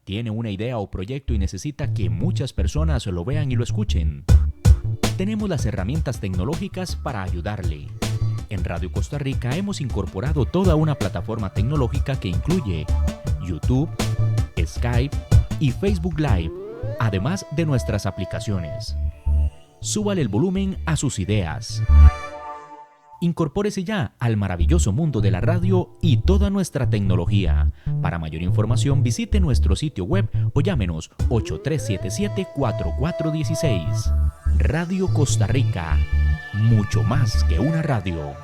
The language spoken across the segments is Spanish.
¿Tiene una idea o proyecto y necesita que muchas personas lo vean y lo escuchen? Tenemos las herramientas tecnológicas para ayudarle. En Radio Costa Rica hemos incorporado toda una plataforma tecnológica que incluye YouTube, Skype y Facebook Live, además de nuestras aplicaciones. Súbale el volumen a sus ideas. Incorpórese ya al maravilloso mundo de la radio y toda nuestra tecnología. Para mayor información visite nuestro sitio web o llámenos 8377-4416. Radio Costa Rica, mucho más que una radio.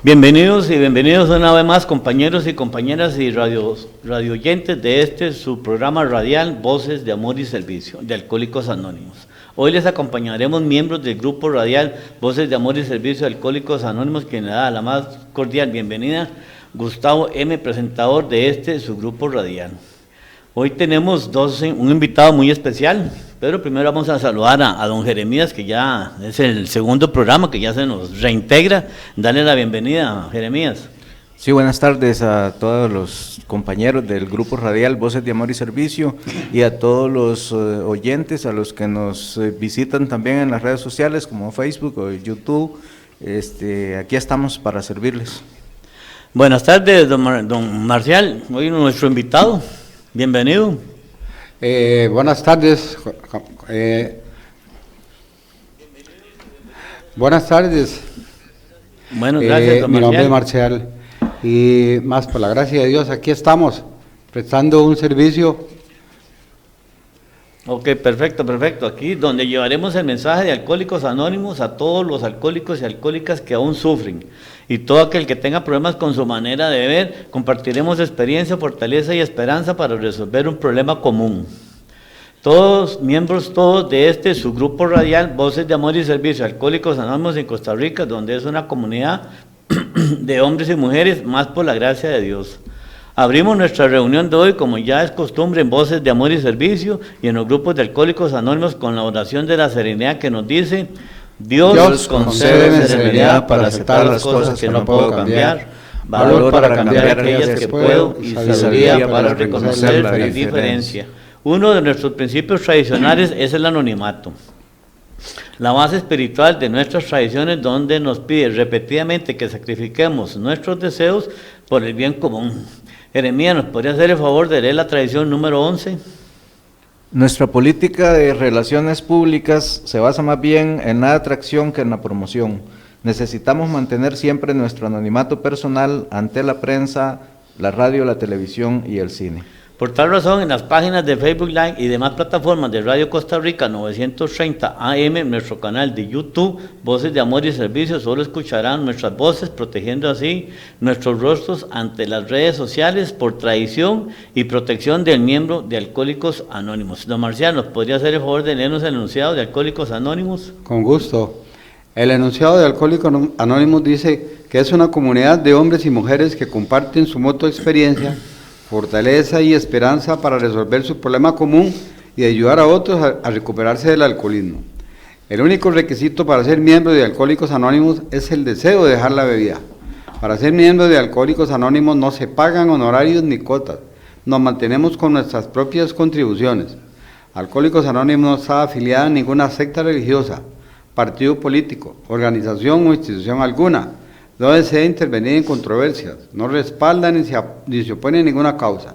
Bienvenidos y bienvenidos una vez más, compañeros y compañeras y radio oyentes de su programa radial Voces de Amor y Servicio de Alcohólicos Anónimos. Hoy les acompañaremos miembros del grupo radial Voces de Amor y Servicio de Alcohólicos Anónimos, quien le da la más cordial bienvenida, Gustavo M., presentador de su grupo radial. Hoy tenemos un invitado muy especial, pero primero vamos a saludar a don Jeremías, que ya es el segundo programa, que ya se nos reintegra. Dale la bienvenida, Jeremías. Sí, buenas tardes a todos los compañeros del grupo radial Voces de Amor y Servicio y a todos los oyentes, a los que nos visitan también en las redes sociales como Facebook o YouTube. Aquí estamos para servirles. Buenas tardes, don Marcial, hoy nuestro invitado. Bienvenido. Buenas tardes. Buenas tardes. Bueno, gracias, mi nombre es Marcial y más por la gracia de Dios, aquí estamos prestando un servicio. Ok, perfecto. Aquí donde llevaremos el mensaje de Alcohólicos Anónimos a todos los alcohólicos y alcohólicas que aún sufren. Y todo aquel que tenga problemas con su manera de ver, compartiremos experiencia, fortaleza y esperanza para resolver un problema común. Todos, miembros todos de su grupo radial, Voces de Amor y Servicio, Alcohólicos Anónimos en Costa Rica, donde es una comunidad de hombres y mujeres, más por la gracia de Dios. Abrimos nuestra reunión de hoy, como ya es costumbre, en Voces de Amor y Servicio y en los grupos de Alcohólicos Anónimos, con la oración de la serenidad que nos dice: Dios concede serenidad para aceptar las cosas que no puedo cambiar, valor para cambiar aquellas que puedo y sabiduría para reconocer la diferencia. Uno de nuestros principios tradicionales es el anonimato. la base espiritual de nuestras tradiciones, donde nos pide repetidamente que sacrifiquemos nuestros deseos por el bien común. Jeremías, ¿nos podría hacer el favor de leer la tradición número 11? Nuestra política de relaciones públicas se basa más bien en la atracción que en la promoción. Necesitamos mantener siempre nuestro anonimato personal ante la prensa, la radio, la televisión y el cine. Por tal razón, en las páginas de Facebook Live y demás plataformas de Radio Costa Rica 930 AM, nuestro canal de YouTube, Voces de Amor y Servicio, solo escucharán nuestras voces, protegiendo así nuestros rostros ante las redes sociales por tradición y protección del miembro de Alcohólicos Anónimos. Don Marcial, ¿nos podría hacer el favor de leernos el enunciado de Alcohólicos Anónimos? Con gusto. El enunciado de Alcohólicos Anónimos dice que es una comunidad de hombres y mujeres que comparten su mutua experiencia, fortaleza y esperanza para resolver su problema común y ayudar a otros a recuperarse del alcoholismo. El único requisito para ser miembro de Alcohólicos Anónimos es el deseo de dejar la bebida. Para ser miembro de Alcohólicos Anónimos no se pagan honorarios ni cuotas, nos mantenemos con nuestras propias contribuciones. Alcohólicos Anónimos no está afiliada a ninguna secta religiosa, partido político, organización o institución alguna. No desea intervenir en controversias, no respalda ni se opone a ninguna causa.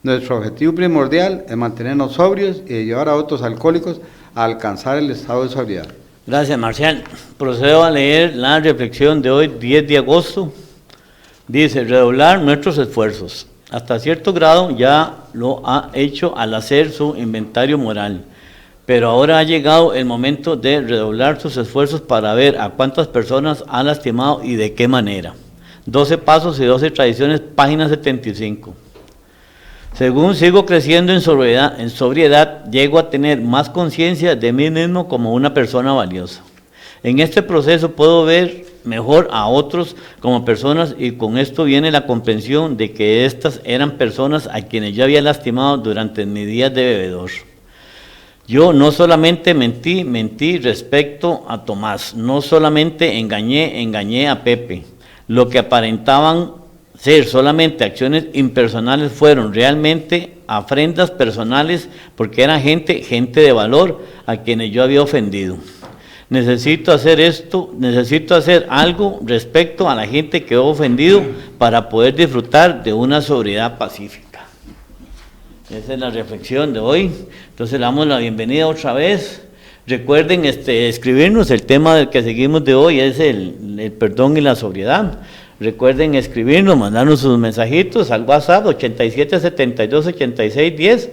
Nuestro objetivo primordial es mantenernos sobrios y llevar a otros alcohólicos a alcanzar el estado de sobriedad. Gracias, Marcial. Procedo a leer la reflexión de hoy, 10 de agosto. Dice, redoblar nuestros esfuerzos. Hasta cierto grado ya lo ha hecho al hacer su inventario moral. Pero ahora ha llegado el momento de redoblar sus esfuerzos para ver a cuántas personas ha lastimado y de qué manera. 12 pasos y 12 tradiciones, página 75. Según sigo creciendo en sobriedad, llego a tener más conciencia de mí mismo como una persona valiosa. En este proceso puedo ver mejor a otros como personas y con esto viene la comprensión de que estas eran personas a quienes yo había lastimado durante mis días de bebedor. Yo no solamente mentí respecto a Tomás, no solamente engañé a Pepe. Lo que aparentaban ser solamente acciones impersonales fueron realmente afrentas personales porque eran gente de valor a quienes yo había ofendido. Necesito hacer algo respecto a la gente que he ofendido para poder disfrutar de una sobriedad pacífica. Esa es la reflexión de hoy. Entonces le damos la bienvenida otra vez. Recuerden escribirnos, el tema del que seguimos de hoy es el perdón y la sobriedad. Recuerden escribirnos, mandarnos sus mensajitos al WhatsApp 87728610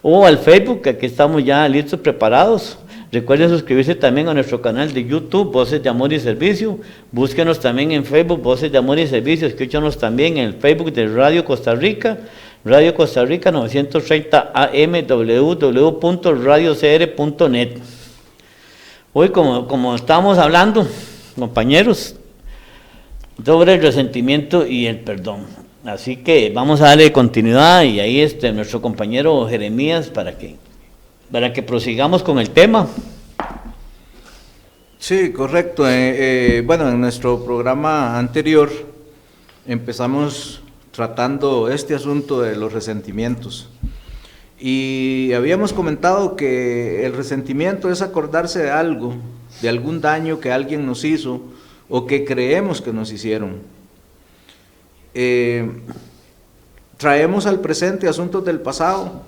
o al Facebook, que aquí estamos ya listos, preparados. Recuerden suscribirse también a nuestro canal de YouTube, Voces de Amor y Servicio. Búsquenos también en Facebook, Voces de Amor y Servicio. Escúchanos también en el Facebook de Radio Costa Rica. Radio Costa Rica 930 AM, www.radiocr.net. Hoy, como estamos hablando, compañeros, sobre el resentimiento y el perdón. Así que vamos a darle continuidad y ahí nuestro compañero Jeremías para que prosigamos con el tema. Sí, correcto. Bueno, en nuestro programa anterior empezamos tratando este asunto de los resentimientos. Y habíamos comentado que el resentimiento es acordarse de algo, de algún daño que alguien nos hizo o que creemos que nos hicieron. Traemos al presente asuntos del pasado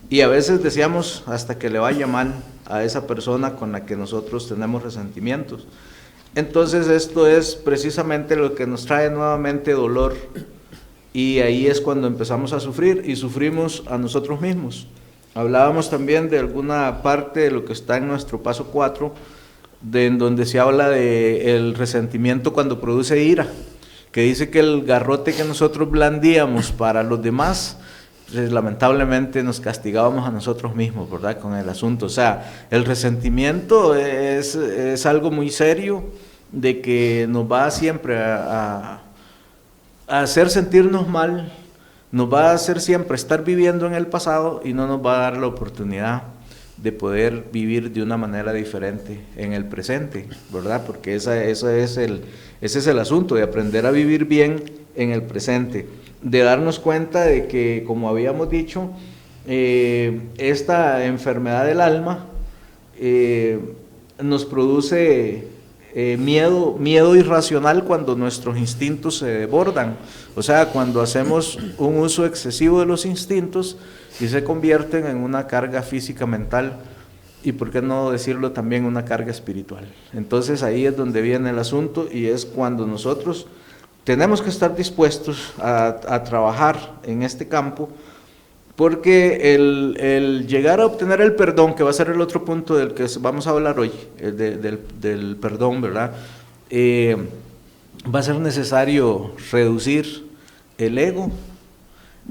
y a veces deseamos hasta que le vaya mal a esa persona con la que nosotros tenemos resentimientos. Entonces esto es precisamente lo que nos trae nuevamente dolor. Y ahí es cuando empezamos a sufrir y sufrimos a nosotros mismos. Hablábamos también de alguna parte de lo que está en nuestro paso 4, en donde se habla del resentimiento cuando produce ira, que dice que el garrote que nosotros blandíamos para los demás, pues, lamentablemente nos castigábamos a nosotros mismos, ¿verdad? Con el asunto. O sea, el resentimiento es algo muy serio, de que nos va siempre a hacer sentirnos mal, nos va a hacer siempre estar viviendo en el pasado y no nos va a dar la oportunidad de poder vivir de una manera diferente en el presente, ¿verdad? Porque ese es el asunto, de aprender a vivir bien en el presente, de darnos cuenta de que, como habíamos dicho, esta enfermedad del alma nos produce miedo irracional cuando nuestros instintos se desbordan. O sea, cuando hacemos un uso excesivo de los instintos y se convierten en una carga física, mental y, por qué no decirlo, también una carga espiritual. Entonces ahí es donde viene el asunto, y es cuando nosotros tenemos que estar dispuestos a trabajar en este campo, porque el llegar a obtener el perdón, que va a ser el otro punto del que vamos a hablar hoy, del perdón, ¿verdad? Va a ser necesario reducir el ego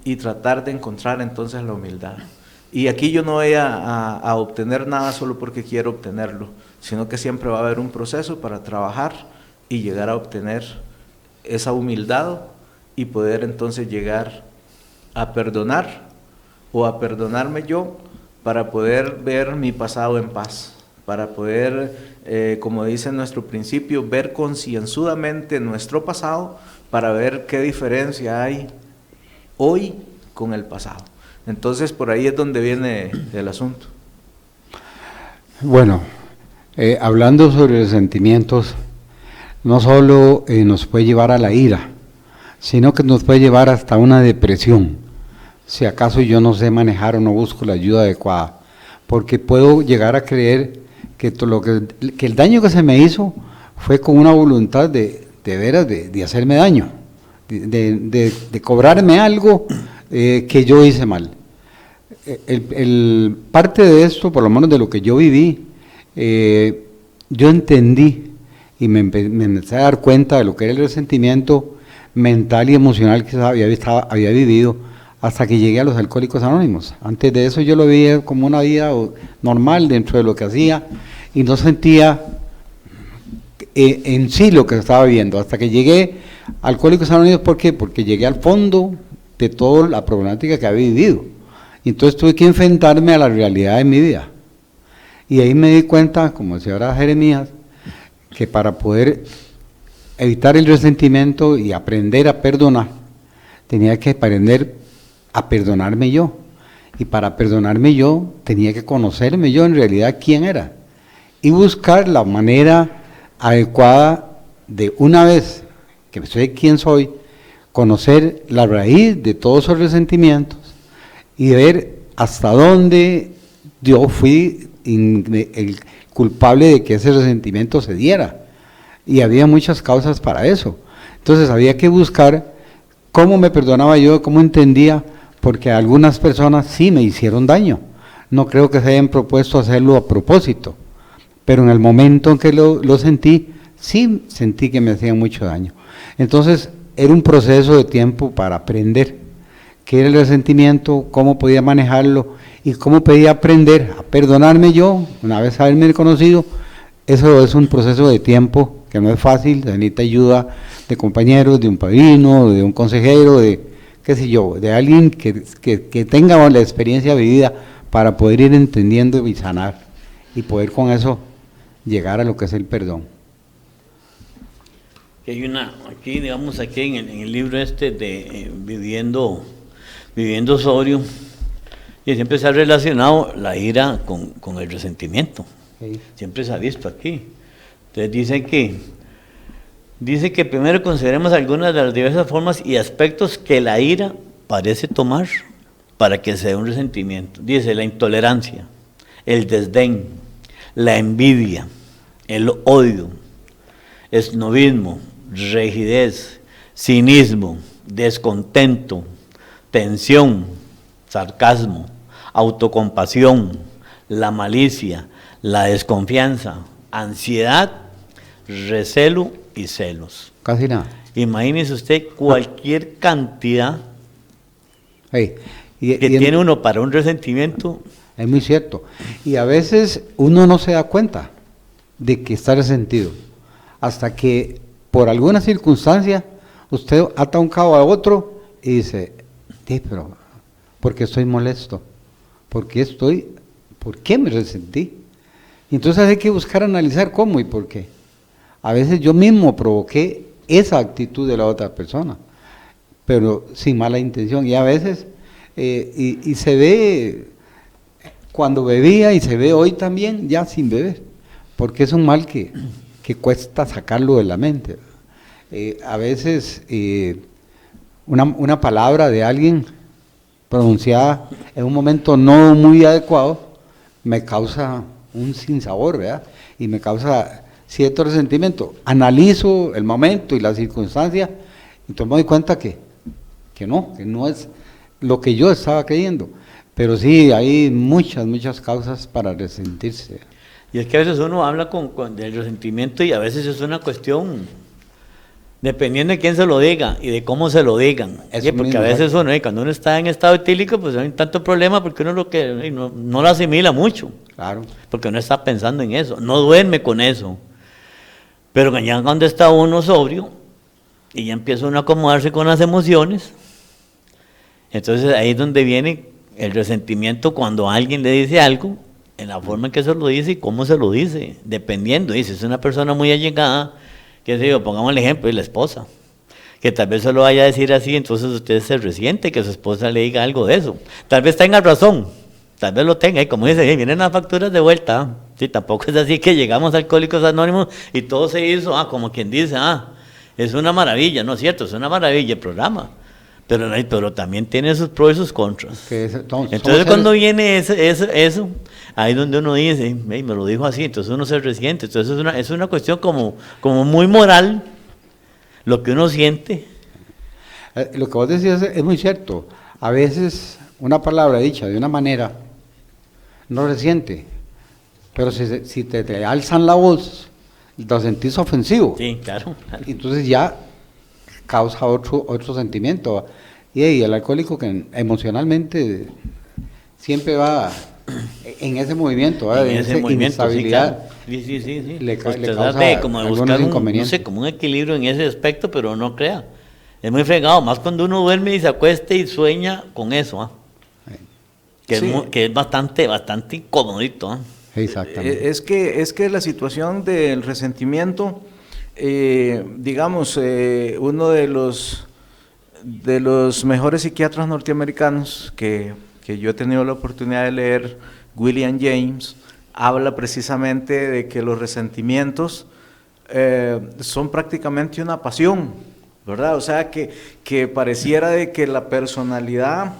y tratar de encontrar entonces la humildad. Y aquí yo no voy a obtener nada solo porque quiero obtenerlo, sino que siempre va a haber un proceso para trabajar y llegar a obtener esa humildad y poder entonces llegar a perdonar o a perdonarme yo, para poder ver mi pasado en paz, para poder, como dice nuestro principio, ver concienzudamente nuestro pasado, para ver qué diferencia hay hoy con el pasado. Entonces por ahí es donde viene el asunto. Bueno, hablando sobre los sentimientos, no solo nos puede llevar a la ira, sino que nos puede llevar hasta una depresión, si acaso yo no sé manejar o no busco la ayuda adecuada, porque puedo llegar a creer que el daño que se me hizo fue con una voluntad de veras de hacerme daño, de cobrarme algo que yo hice mal. Parte de esto, por lo menos de lo que yo viví, yo entendí y me empecé a dar cuenta de lo que era el resentimiento mental y emocional que había vivido hasta que llegué a los Alcohólicos Anónimos. Antes de eso yo lo veía como una vida normal dentro de lo que hacía y no sentía en sí lo que estaba viviendo, hasta que llegué a Alcohólicos Anónimos. ¿Por qué? Porque llegué al fondo de toda la problemática que había vivido, y entonces tuve que enfrentarme a la realidad de mi vida, y ahí me di cuenta, como decía ahora Jeremías, que para poder evitar el resentimiento y aprender a perdonar, tenía que aprender a perdonarme yo, y para perdonarme yo tenía que conocerme yo en realidad quién era, y buscar la manera adecuada de, una vez que sé quién soy, conocer la raíz de todos esos resentimientos y ver hasta dónde yo fui el culpable de que ese resentimiento se diera, y había muchas causas para eso. Entonces había que buscar cómo me perdonaba yo, cómo entendía, porque algunas personas sí me hicieron daño. No creo que se hayan propuesto hacerlo a propósito, pero en el momento en que lo sentí, sí sentí que me hacían mucho daño. Entonces era un proceso de tiempo para aprender qué era el resentimiento, cómo podía manejarlo y cómo podía aprender a perdonarme yo, una vez haberme conocido. Eso es un proceso de tiempo que no es fácil, se necesita ayuda de compañeros, de un padrino, de un consejero, de qué sé yo, de alguien que tenga la experiencia vivida para poder ir entendiendo y sanar, y poder con eso llegar a lo que es el perdón. Aquí en el libro de Viviendo Sobrio, y siempre se ha relacionado la ira con el resentimiento. Sí. Siempre se ha visto aquí. Entonces dice que primero consideremos algunas de las diversas formas y aspectos que la ira parece tomar para que sea un resentimiento. Dice la intolerancia, el desdén, la envidia, el odio, esnovismo, rigidez, cinismo, descontento, tensión, sarcasmo, autocompasión, la malicia, la desconfianza, ansiedad, recelo y celos. Casi nada. Imagínese usted cualquier cantidad que tiene uno para un resentimiento. Es muy cierto. Y a veces uno no se da cuenta de que está resentido, hasta que por alguna circunstancia usted ata un cabo a otro y dice, sí, pero ¿por qué estoy molesto? ¿Por qué me resentí? Y entonces hay que buscar analizar cómo y por qué. A veces yo mismo provoqué esa actitud de la otra persona, pero sin mala intención. Y a veces, y se ve cuando bebía y se ve hoy también ya sin beber, porque es un mal que cuesta sacarlo de la mente. A veces una palabra de alguien pronunciada en un momento no muy adecuado me causa un sinsabor, ¿verdad? Y me causa cierto resentimiento. Analizo el momento y la circunstancia y entonces me doy cuenta que no es lo que yo estaba creyendo. Pero sí, hay muchas causas para resentirse. Y es que a veces uno habla del resentimiento y a veces es una cuestión, dependiendo de quién se lo diga y de cómo se lo digan. Eso Sí, porque mismo, a veces uno, cuando uno está en estado etílico, pues no hay tanto problema porque uno no lo asimila mucho. Claro. Porque uno está pensando en eso, no duerme con eso. Pero ya cuando está uno sobrio y ya empieza uno a acomodarse con las emociones, entonces ahí es donde viene el resentimiento cuando alguien le dice algo, en la forma en que se lo dice y cómo se lo dice, dependiendo. Dice, es una persona muy allegada, que sé yo, pongamos el ejemplo de la esposa, que tal vez se lo vaya a decir así, entonces usted se resiente que su esposa le diga algo de eso. Tal vez tenga razón, tal vez lo tenga, y como dice, vienen las facturas de vuelta. Sí, tampoco es así que llegamos a Alcohólicos Anónimos y todo se hizo, como quien dice, es una maravilla, no es cierto, es una maravilla el programa. Pero también tiene sus pros y sus contras. Entonces cuando viene eso, ahí donde uno dice, me lo dijo así, entonces uno se resiente. Entonces es una cuestión como muy moral, lo que uno siente. Lo que vos decías es muy cierto. A veces una palabra dicha de una manera no resiente, pero si te alzan la voz, lo sentís ofensivo. Sí, claro. Entonces ya causa otro sentimiento. Y el alcohólico que emocionalmente siempre va en ese movimiento, ¿verdad? En ese movimiento, inestabilidad. Sí. Le Usted causa trata como de buscar inconvenientes. como un equilibrio en ese aspecto, pero no crea. Es muy fregado, más cuando uno duerme y se acuesta y sueña con eso, que, sí. Que es bastante incomodito. Exactamente. Es que la situación del resentimiento, digamos, uno de los mejores psiquiatras norteamericanos que yo he tenido la oportunidad de leer, William James, habla precisamente de que los resentimientos son prácticamente una pasión, ¿verdad? O sea, que pareciera de que la personalidad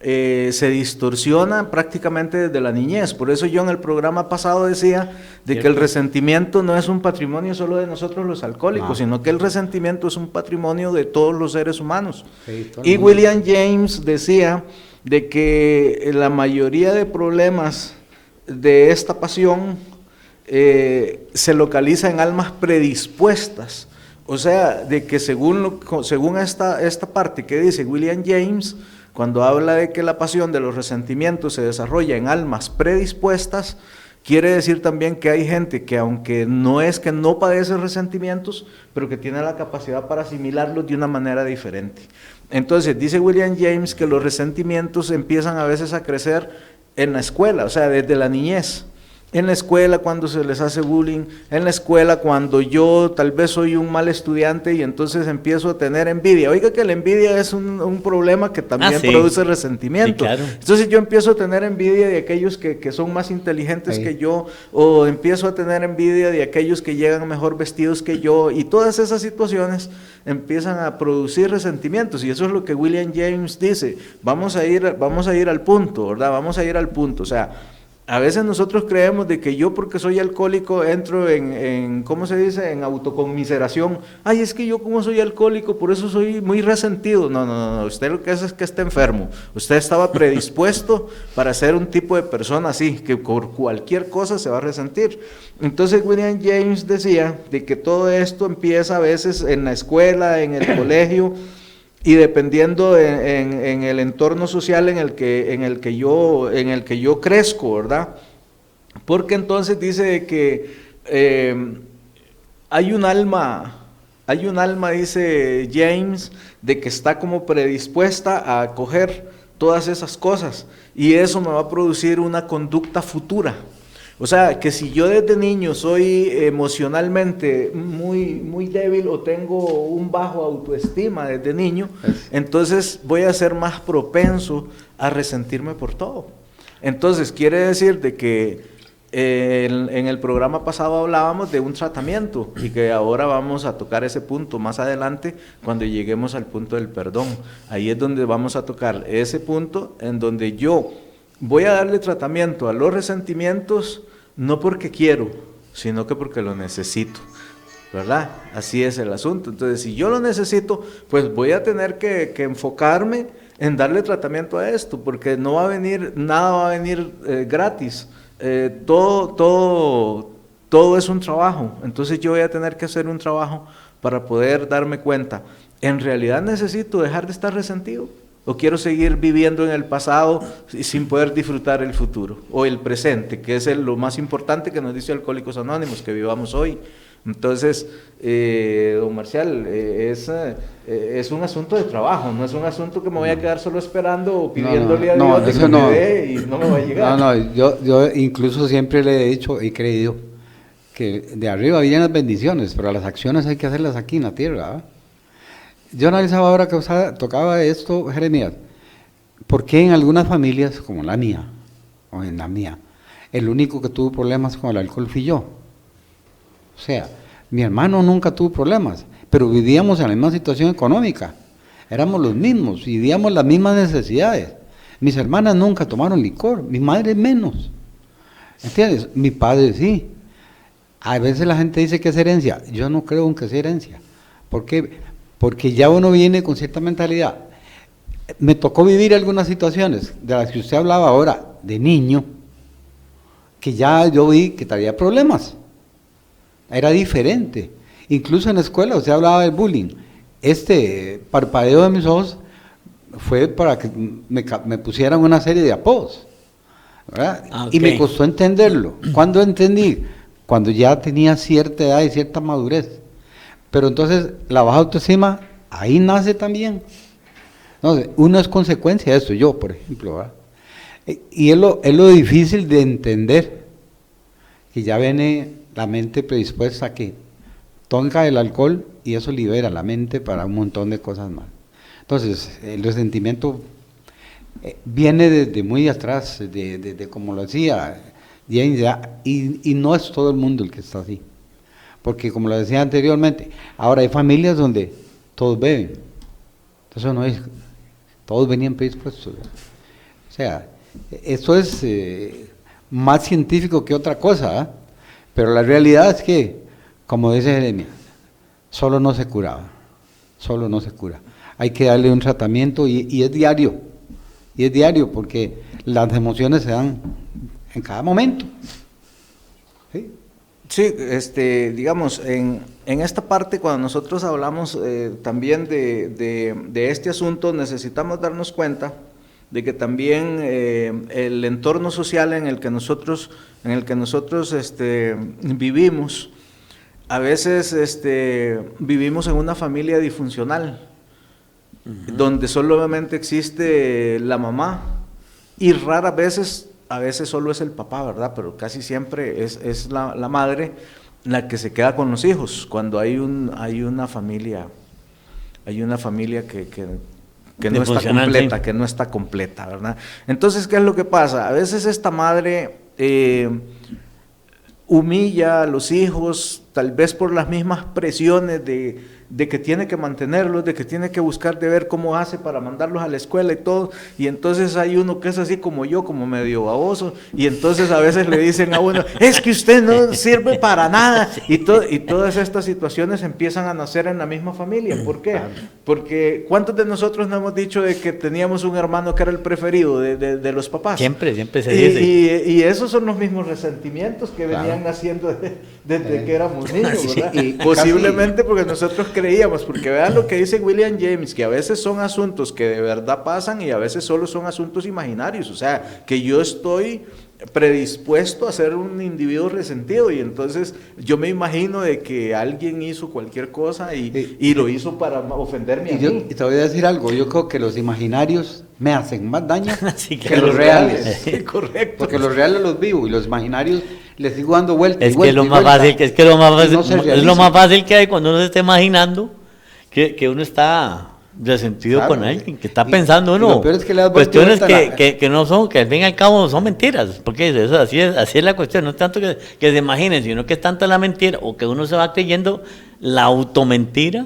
se distorsiona prácticamente desde la niñez. Por eso yo en el programa pasado decía de que el resentimiento no es un patrimonio solo de nosotros los alcohólicos, sino que el resentimiento es un patrimonio de todos los seres humanos. Sí, y William James decía de que la mayoría de problemas de esta pasión se localiza en almas predispuestas. O sea, de que según esta parte que dice William James, cuando habla de que la pasión de los resentimientos se desarrolla en almas predispuestas, quiere decir también que hay gente que aunque no es que no padece resentimientos, pero que tiene la capacidad para asimilarlos de una manera diferente. Entonces dice William James que los resentimientos empiezan a veces a crecer en la escuela, o sea, desde la niñez. En la escuela cuando se les hace bullying, en la escuela cuando yo tal vez soy un mal estudiante y entonces empiezo a tener envidia. Oiga que la envidia es un problema que también produce resentimiento. Sí, claro. Entonces yo empiezo a tener envidia de aquellos que son más inteligentes que yo, o empiezo a tener envidia de aquellos que llegan mejor vestidos que yo, y todas esas situaciones empiezan a producir resentimientos, y eso es lo que William James dice. Vamos a ir al punto, ¿verdad? Vamos a ir al punto, o sea, a veces nosotros creemos de que yo porque soy alcohólico entro en ¿cómo se dice? En autoconmiseración. Ay, es que yo como soy alcohólico, por eso soy muy resentido. No, usted lo que es que está enfermo. Usted estaba predispuesto para ser un tipo de persona así, que por cualquier cosa se va a resentir. Entonces William James decía de que todo esto empieza a veces en la escuela, en el colegio, y dependiendo en el entorno social en el que yo crezco, ¿verdad? Porque entonces dice que hay un alma, dice James, de que está como predispuesta a acoger todas esas cosas, y eso me va a producir una conducta futura. O sea, que si yo desde niño soy emocionalmente muy débil o tengo un bajo autoestima desde niño, entonces voy a ser más propenso a resentirme por todo. Entonces quiere decir de que En el programa pasado hablábamos de un tratamiento y que ahora vamos a tocar ese punto más adelante cuando lleguemos al punto del perdón. Ahí es donde vamos a tocar ese punto en donde yo voy a darle tratamiento a los resentimientos no porque quiero, sino que porque lo necesito, ¿verdad? Así es el asunto. Entonces, si yo lo necesito, pues voy a tener que enfocarme en darle tratamiento a esto, porque no va a venir, nada va a venir gratis. Todo es un trabajo. Entonces yo voy a tener que hacer un trabajo para poder darme cuenta, ¿en realidad necesito dejar de estar resentido? ¿O quiero seguir viviendo en el pasado sin poder disfrutar el futuro? O el presente, que es lo más importante que nos dice Alcohólicos Anónimos, que vivamos hoy. Entonces, don Marcial, es un asunto de trabajo, no es un asunto que me voy a quedar solo esperando o pidiéndole a Dios que me dé y no me va a llegar. Yo incluso siempre le he dicho y creído que de arriba vienen las bendiciones, pero las acciones hay que hacerlas aquí en la tierra, ¿verdad? Yo analizaba ahora que tocaba esto, Jeremías, ¿por qué en algunas familias, como la mía, o en la mía, el único que tuvo problemas con el alcohol fui yo? O sea, mi hermano nunca tuvo problemas, pero vivíamos en la misma situación económica, éramos los mismos, vivíamos las mismas necesidades. Mis hermanas nunca tomaron licor, mi madre menos, ¿entiendes? Mi padre sí. A veces la gente dice que es herencia, yo no creo en que sea herencia. ¿Por qué? Porque ya uno viene con cierta mentalidad. Me tocó vivir algunas situaciones de las que usted hablaba ahora, de niño, que ya yo vi que traía problemas. Era diferente. Incluso en la escuela usted hablaba del bullying. Este parpadeo de mis ojos fue para que me pusieran una serie de apodos, ¿verdad? Okay. Y me costó entenderlo. ¿Cuándo entendí? Cuando ya tenía cierta edad y cierta madurez. Pero entonces la baja autoestima ahí nace también. Entonces, uno es consecuencia de esto, yo por ejemplo, ¿verdad? Y es lo difícil de entender, que ya viene la mente predispuesta a que toca el alcohol y eso libera la mente para un montón de cosas más. Entonces, el resentimiento viene desde muy atrás, de como lo decía James, y no es todo el mundo el que está así. Porque como lo decía anteriormente, ahora hay familias donde todos beben. Entonces no es, todos venían predispuestos. O sea, esto es más científico que otra cosa, ¿eh? Pero la realidad es que, como dice Jeremías, solo no se curaba, solo no se cura. Hay que darle un tratamiento y es diario, porque las emociones se dan en cada momento. ¿Sí? Sí, digamos, en esta parte cuando nosotros hablamos también de este asunto, necesitamos darnos cuenta de que también el entorno social en el que nosotros vivimos, a veces vivimos en una familia disfuncional, donde solamente existe la mamá y raras veces, a veces solo es el papá, ¿verdad? Pero casi siempre es la madre la que se queda con los hijos cuando hay una familia que no está completa, que no está completa, ¿verdad? Entonces, ¿qué es lo que pasa? A veces esta madre humilla a los hijos, tal vez por las mismas presiones de que tiene que mantenerlos, de que tiene que buscar de ver cómo hace para mandarlos a la escuela y todo, y entonces hay uno que es así como yo, como medio baboso, y entonces a veces le dicen a uno, es que usted no sirve para nada, y todas estas situaciones empiezan a nacer en la misma familia. ¿Por qué? Porque ¿cuántos de nosotros no hemos dicho de que teníamos un hermano que era el preferido de los papás? Siempre se dice. Y esos son los mismos resentimientos que venían naciendo desde que éramos niños, ¿verdad? Y posiblemente porque nosotros creíamos, porque vean lo que dice William James, que a veces son asuntos que de verdad pasan y a veces solo son asuntos imaginarios, o sea, que yo estoy predispuesto a ser un individuo resentido y entonces yo me imagino de que alguien hizo cualquier cosa y lo hizo para ofenderme a mí. Y te voy a decir algo, yo creo que los imaginarios me hacen más daño sí, que los reales. Sí, correcto. Porque los reales los vivo y los imaginarios les sigo dando vueltas. Es que lo más fácil que hay cuando uno se está imaginando que uno está resentido Claro, con alguien, que está pensando y uno lo peor es que le das cuestiones vuelta y vuelta que no son, que al fin y al cabo son mentiras, porque eso, así es la cuestión, no es tanto que se imaginen, sino que es tanto la mentira, o que uno se va creyendo la automentira,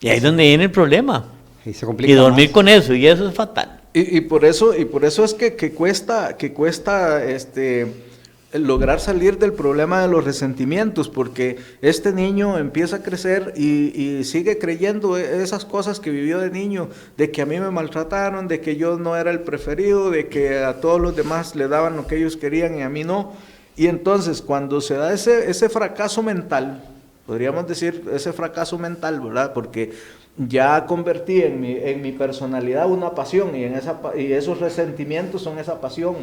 y ahí es donde viene el problema, Y se complica y dormir más. con eso, y eso es fatal. Y por eso es que cuesta lograr salir del problema de los resentimientos, porque este niño empieza a crecer y sigue creyendo esas cosas que vivió de niño, de que a mí me maltrataron, de que yo no era el preferido, de que a todos los demás le daban lo que ellos querían y a mí no. Y entonces cuando se da ese fracaso mental, podríamos decir ese fracaso mental, ¿verdad? Porque ya convertí en mi personalidad una pasión y esos resentimientos son esa pasión.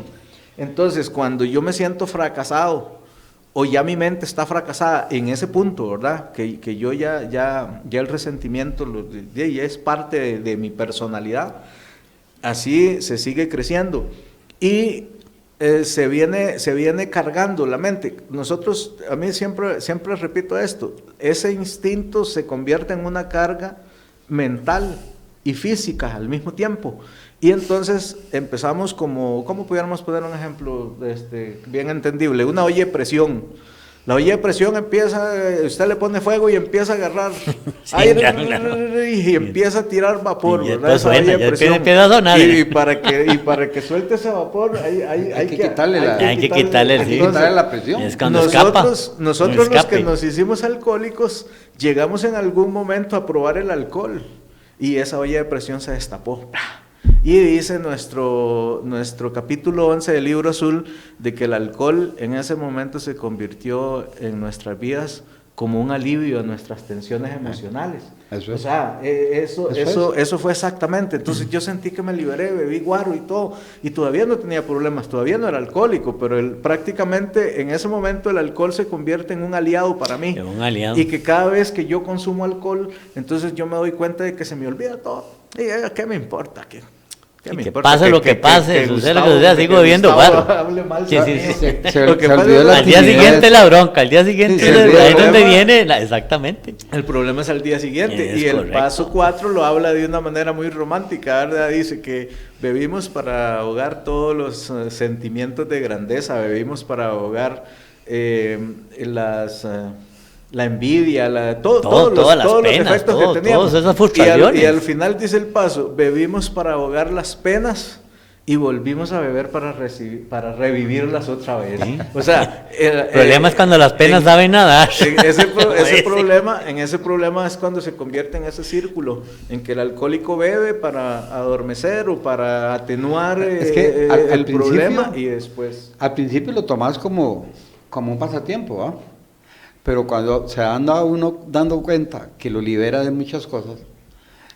Entonces, cuando yo me siento fracasado o ya mi mente está fracasada en ese punto, ¿verdad? Que yo ya el resentimiento ya es parte de mi personalidad, así se sigue creciendo y se viene cargando la mente. Nosotros, a mí siempre repito esto, ese instinto se convierte en una carga mental y física al mismo tiempo. Y entonces empezamos ¿cómo pudiéramos poner un ejemplo bien entendible? Una olla de presión. La olla de presión empieza, usted le pone fuego y empieza a agarrar aire y empieza a tirar vapor, Y ¿verdad? Esa suena, olla de ya presión. empieza a sonar. Y para que suelte ese vapor hay que quitarle la presión. Es cuando escapa. Nosotros los que nos hicimos alcohólicos, llegamos en algún momento a probar el alcohol y esa olla de presión se destapó. Y dice nuestro capítulo 11 del Libro Azul de que el alcohol en ese momento se convirtió en nuestras vidas como un alivio a nuestras tensiones emocionales. Eso es. O sea, eso fue exactamente. Entonces yo sentí que me liberé, bebí guaro y todo, y todavía no tenía problemas, todavía no era alcohólico, pero prácticamente en ese momento el alcohol se convierte en un aliado para mí. Un aliado. Y que cada vez que yo consumo alcohol, entonces yo me doy cuenta de que se me olvida todo. ¿Y ¿qué me importa? ¿Qué me que importa? pase lo que pase, suceda lo que sea, sigo bebiendo Gustavo guaro. hable mal Sí, de sí, mí. sí. Se Lo que pasa olvidó es la Al día timidez. siguiente la bronca, al día siguiente Sí, el ahí es donde problema- viene, exactamente. El problema es al día siguiente. Es Y el correcto. paso 4 lo habla de una manera muy romántica, ¿verdad? Dice que bebimos para ahogar todos los sentimientos de grandeza, bebimos para ahogar la envidia, todos todas las los penas, efectos todo, que teníamos. todas esas frustraciones. Y al final dice el paso, bebimos para ahogar las penas y volvimos a beber para revivirlas otra vez. Sí. O sea, El problema es cuando las penas saben nadar. en ese Sí. problema es cuando se convierte en ese círculo, en que el alcohólico bebe para adormecer o para atenuar Es que al el principio- problema y después... Al principio lo tomás como un pasatiempo, ¿ah? Pero cuando se anda uno dando cuenta que lo libera de muchas cosas,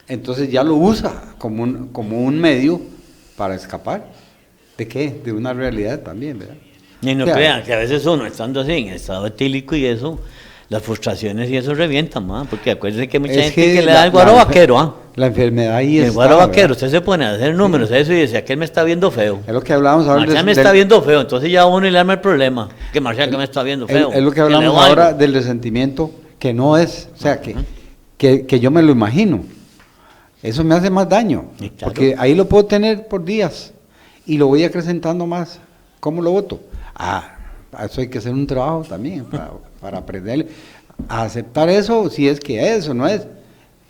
entonces ya lo usa como un medio para escapar. ¿De qué? De una realidad también, ¿verdad? Y no O sea, crean que a veces uno estando así en estado etílico y eso, las frustraciones y eso revientan, ¿ma? Porque acuérdense que hay mucha es gente que le da el guaro vaquero, ¿ah? La enfermedad ahí El está, guaro vaquero, ¿verdad? usted se pone a hacer números, eso, y dice, aquel me está viendo feo. Es lo que hablábamos ahora. Marcial me está viendo feo, entonces ya uno le arma el problema. Que Marcial que me está viendo feo. Es lo que le hablamos debo ahora algo. del resentimiento, que no es, o sea, que yo me lo imagino. Eso me hace más daño, Sí, claro. porque ahí lo puedo tener por días y lo voy acrecentando más. ¿Cómo lo voto? Eso hay que hacer un trabajo también para aprender a aceptar eso, si es que es o no es,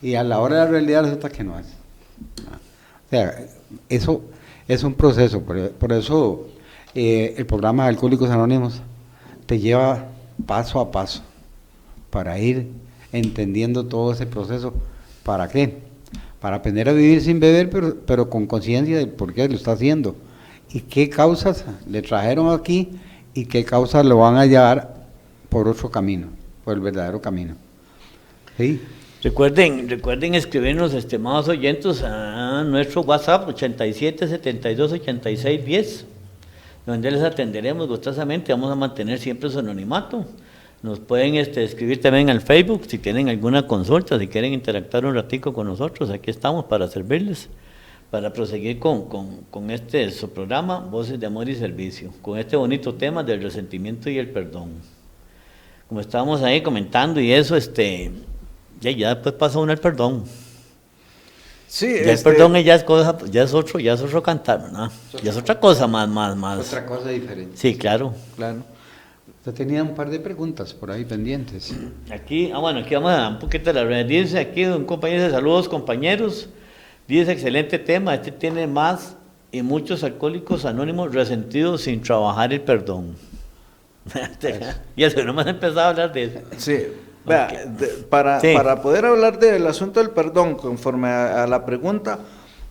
y a la hora de la realidad resulta que no es. O sea, eso es un proceso, por eso el programa de Alcohólicos Anónimos te lleva paso a paso para ir entendiendo todo ese proceso. ¿Para qué? Para aprender a vivir sin beber, pero con conciencia de por qué lo está haciendo y qué causas le trajeron aquí y qué causas lo van a llevar por otro camino, por el verdadero camino. ¿Sí? Recuerden escribirnos, estimados oyentes, a nuestro WhatsApp 87728610, donde les atenderemos gustosamente. Vamos a mantener siempre su anonimato. Nos pueden escribir también al Facebook si tienen alguna consulta, si quieren interactuar un ratico con nosotros. Aquí estamos para servirles, para proseguir con su programa Voces de Amor y Servicio, con este bonito tema del resentimiento y el perdón. Como estábamos ahí comentando y eso, ya después pasa uno el perdón. Sí, Ya el perdón ya es cosa, ya es otro cantar, ¿no? Ya es otra cosa más. Otra cosa diferente. Sí, claro. claro. Usted tenía un par de preguntas por ahí pendientes. Aquí vamos a dar un poquito de la red. Dice aquí un compañero de saludos, compañeros. Dice, excelente tema, este tiene más y muchos alcohólicos anónimos resentidos sin trabajar el perdón. Y eso, no hemos empezado a hablar de eso. Sí, vea, Okay. para poder hablar del asunto del perdón, conforme a la pregunta,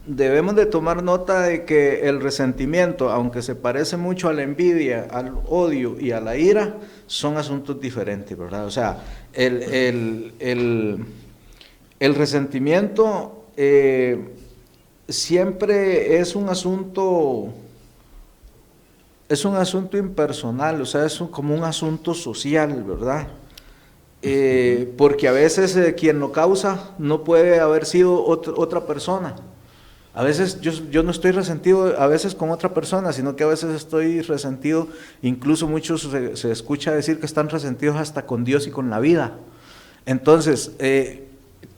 debemos de tomar nota de que el resentimiento, aunque se parece mucho a la envidia, al odio y a la ira, son asuntos diferentes, ¿verdad? O sea, el resentimiento siempre es un asunto impersonal, o sea, es como un asunto social, ¿verdad? Porque a veces quien lo causa no puede haber sido otra persona. A veces yo no estoy resentido a veces con otra persona, sino que a veces estoy resentido, incluso muchos se escucha decir que están resentidos hasta con Dios y con la vida. Entonces,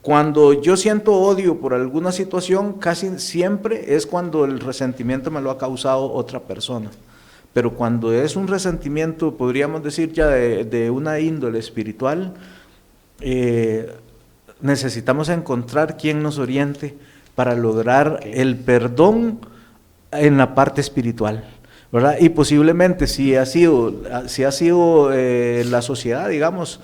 cuando yo siento odio por alguna situación, casi siempre es cuando el resentimiento me lo ha causado otra persona. Pero cuando es un resentimiento, podríamos decir ya de una índole espiritual, necesitamos encontrar quien nos oriente para lograr el perdón en la parte espiritual, ¿verdad? Y posiblemente si ha sido la sociedad, digamos,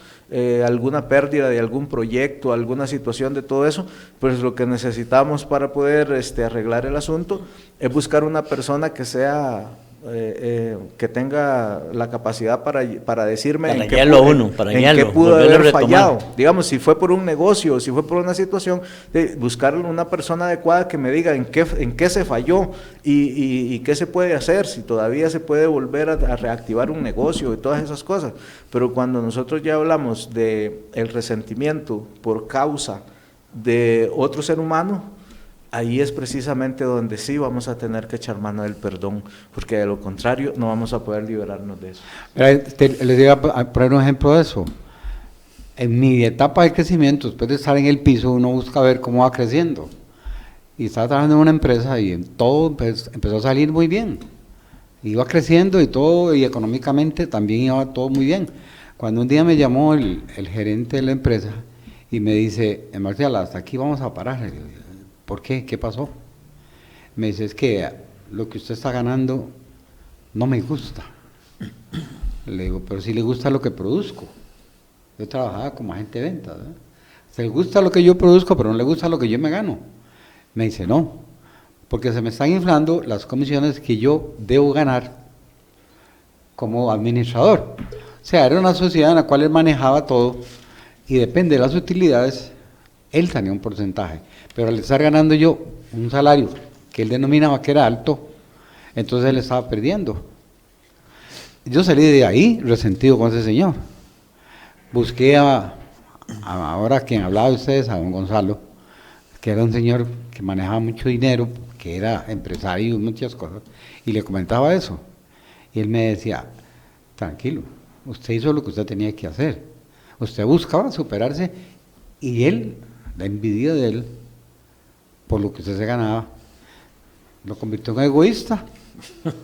alguna pérdida de algún proyecto, alguna situación de todo eso, pues lo que necesitamos para poder arreglar el asunto es buscar una persona que sea que tenga la capacidad para decirme Para en qué guiarlo, pudo volverlo a haber retomar. fallado. Digamos, si fue por un negocio, si fue por una situación, de buscar una persona adecuada que me diga en qué se falló y qué se puede hacer, si todavía se puede volver a reactivar un negocio y todas esas cosas. Pero cuando nosotros ya hablamos de el resentimiento por causa de otro ser humano, ahí es precisamente donde sí vamos a tener que echar mano del perdón, porque de lo contrario no vamos a poder liberarnos de eso. Les voy a poner un ejemplo de eso. En mi etapa de crecimiento, después de estar en el piso, uno busca ver cómo va creciendo. Y estaba trabajando en una empresa y en todo empezó a salir muy bien. Iba creciendo y todo, y económicamente también iba todo muy bien. Cuando un día me llamó el gerente de la empresa y me dice, Marcial, hasta aquí vamos a parar. Le digo, ¿por qué? ¿Qué pasó? Me dice, es que lo que usted está ganando no me gusta. Le digo, pero si le gusta lo que produzco. Yo trabajaba como agente de ventas, ¿verdad? Se le gusta lo que yo produzco, pero no le gusta lo que yo me gano. Me dice, no, porque se me están inflando las comisiones que yo debo ganar como administrador. O sea, era una sociedad en la cual él manejaba todo y depende de las utilidades, él tenía un porcentaje. Pero al estar ganando yo un salario que él denominaba que era alto, entonces él estaba perdiendo. Yo salí de ahí resentido con ese señor. Busqué ahora quien hablaba de ustedes, a don Gonzalo, que era un señor que manejaba mucho dinero, que era empresario y muchas cosas, y le comentaba eso. Y él me decía, tranquilo, usted hizo lo que usted tenía que hacer. Usted buscaba superarse y él, la envidia de él, por lo que usted se ganaba, lo convirtió en egoísta.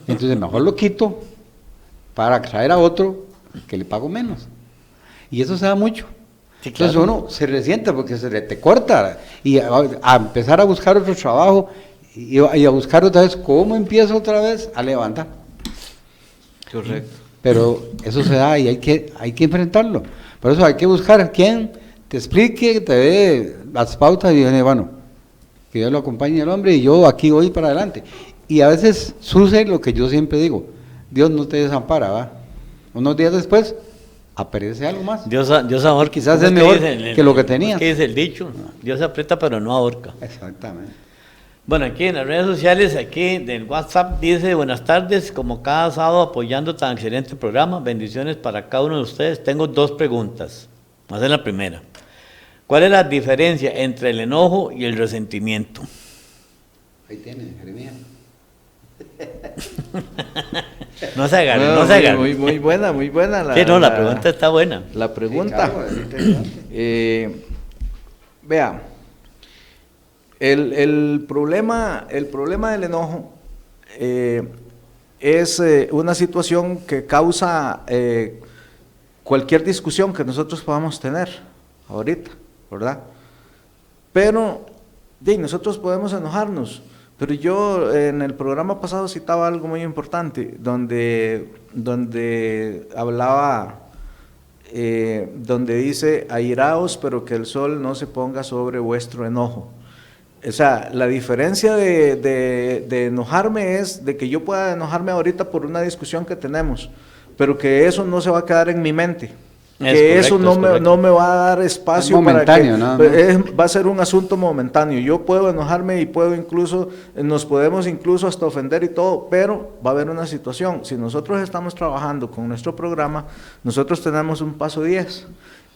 Entonces mejor lo quito para traer a otro que le pago menos. Y eso se da mucho. Sí, claro. Entonces uno se resiente porque se te corta y a empezar a buscar otro trabajo y a buscar otra vez cómo empiezo otra vez a levantar. Correcto. Pero eso se da y hay que enfrentarlo. Por eso hay que buscar quien te explique, te dé las pautas y dice, bueno, que Dios lo acompañe al hombre y yo aquí voy para adelante. Y a veces sucede lo que yo siempre digo, Dios no te desampara, ¿va? Unos días después aparece algo más. Dios ahorca. Quizás es mejor que lo que tenía. ¿Qué dice el dicho? Dios aprieta pero no ahorca. Exactamente. Bueno, aquí en las redes sociales, aquí del WhatsApp dice, buenas tardes, como cada sábado apoyando tan excelente programa, bendiciones para cada uno de ustedes. Tengo dos preguntas. Vamos a hacer la primera. ¿Cuál es la diferencia entre el enojo y el resentimiento? Ahí tiene, Jeremías. No se agarre, Bueno, no se agarre. muy buena la, Sí, no, la pregunta está buena. La pregunta. Sí, claro, es interesante. Vea, El problema del enojo es una situación que causa cualquier discusión que nosotros podamos tener ahorita, ¿verdad? Pero nosotros podemos enojarnos, pero yo en el programa pasado citaba algo muy importante, donde hablaba, donde dice, airaos, pero que el sol no se ponga sobre vuestro enojo. O sea, la diferencia de enojarme es de que yo pueda enojarme ahorita por una discusión que tenemos, pero que eso no se va a quedar en mi mente. Que eso no me va a dar espacio para que va a ser un asunto momentáneo. Yo puedo enojarme y nos podemos incluso hasta ofender y todo, pero va a haber una situación. Si nosotros estamos trabajando con nuestro programa, nosotros tenemos un paso 10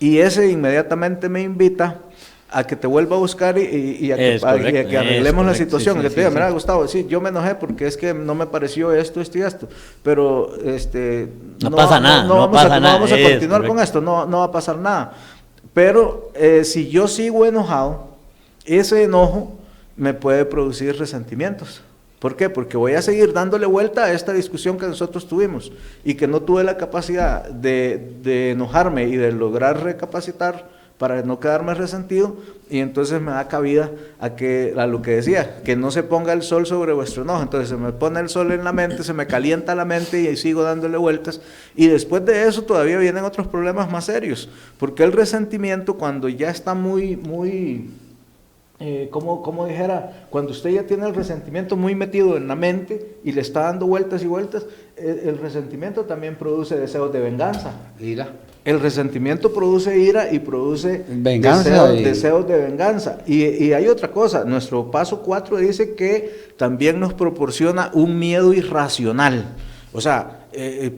y ese inmediatamente me invita a que te vuelva a buscar y a que arreglemos la situación. Que te diga, mira, Gustavo, sí, yo me enojé porque es que no me pareció esto y esto, pero no pasa nada, no vamos a continuar con esto, no va a pasar nada. Pero si yo sigo enojado, ese enojo me puede producir resentimientos. ¿Por qué? Porque voy a seguir dándole vuelta a esta discusión que nosotros tuvimos y que no tuve la capacidad de enojarme y de lograr recapacitar para no quedarme resentido, y entonces me da cabida a lo que decía, que no se ponga el sol sobre vuestro enojo. Entonces se me pone el sol en la mente, se me calienta la mente y ahí sigo dándole vueltas, y después de eso todavía vienen otros problemas más serios, porque el resentimiento, cuando ya está como dijera, cuando usted ya tiene el resentimiento muy metido en la mente y le está dando vueltas y vueltas, el resentimiento también produce deseos de venganza. Ira. El resentimiento produce ira y produce deseos de venganza. Y hay otra cosa, nuestro paso 4 dice que también nos proporciona un miedo irracional. O sea,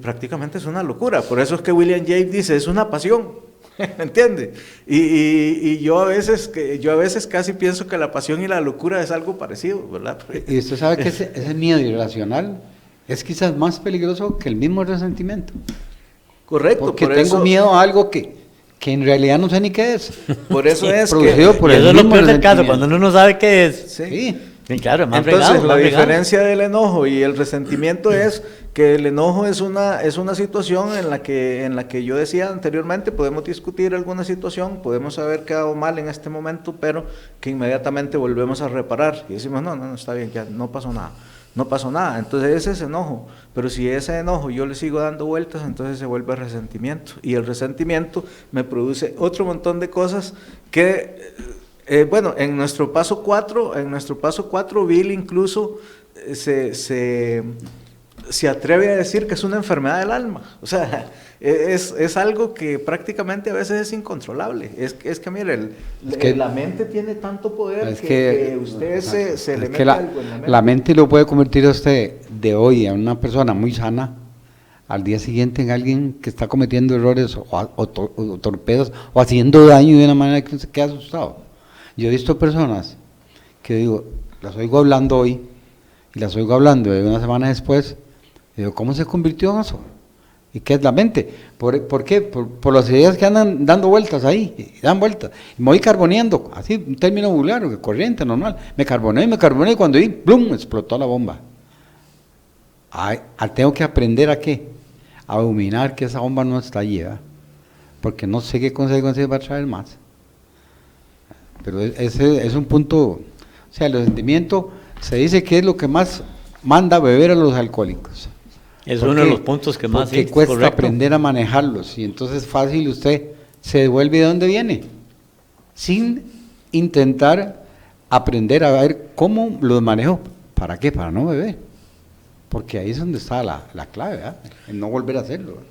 prácticamente es una locura. Por eso es que William James dice, es una pasión. ¿Me entiende? Y yo a veces casi pienso que la pasión y la locura es algo parecido, ¿verdad? Y usted sabe que ese miedo irracional es quizás más peligroso que el mismo resentimiento. Correcto. Porque tengo miedo a algo que en realidad no sé ni qué es. Por eso es producido por el mismo resentimiento. Eso es lo peor del caso, cuando uno no sabe qué es. Sí. Claro, más entonces la diferencia del enojo y el resentimiento es que el enojo es una situación en la que yo decía anteriormente, podemos discutir alguna situación, podemos haber quedado mal en este momento, pero que inmediatamente volvemos a reparar y decimos, no, está bien, ya no pasó nada, entonces ese es enojo, pero si ese enojo yo le sigo dando vueltas, entonces se vuelve resentimiento, y el resentimiento me produce otro montón de cosas que, en nuestro paso 4, Bill incluso se atreve a decir que es una enfermedad del alma, o sea, es algo que prácticamente a veces es incontrolable. Es que mire, la mente tiene tanto poder que usted se le mete algo en la mente. La mente lo puede convertir a usted de hoy a una persona muy sana, al día siguiente en alguien que está cometiendo errores o torpedos o haciendo daño de una manera que usted queda asustado. Yo he visto personas que digo, las oigo hablando hoy y las oigo hablando de una semana después, y digo, ¿cómo se convirtió en eso? ¿Y qué es la mente? ¿Por qué? Por las ideas que andan dando vueltas ahí, y dan vueltas. Y me voy carboneando, así, un término vulgar, corriente, normal. Me carboneé y cuando vi, ¡blum!, explotó la bomba. Tengo que aprender ¿a qué? A dominar que esa bomba no está allí, ¿verdad? Porque no sé qué consecuencias va a traer más. Pero ese es un punto, o sea, el resentimiento se dice que es lo que más manda a beber a los alcohólicos. Es uno de los puntos que más porque cuesta aprender a manejarlos, y entonces fácil usted se devuelve de donde viene, sin intentar aprender a ver cómo los manejo. ¿Para qué? Para no beber, porque ahí es donde está la clave, ¿verdad? En no volver a hacerlo, ¿verdad?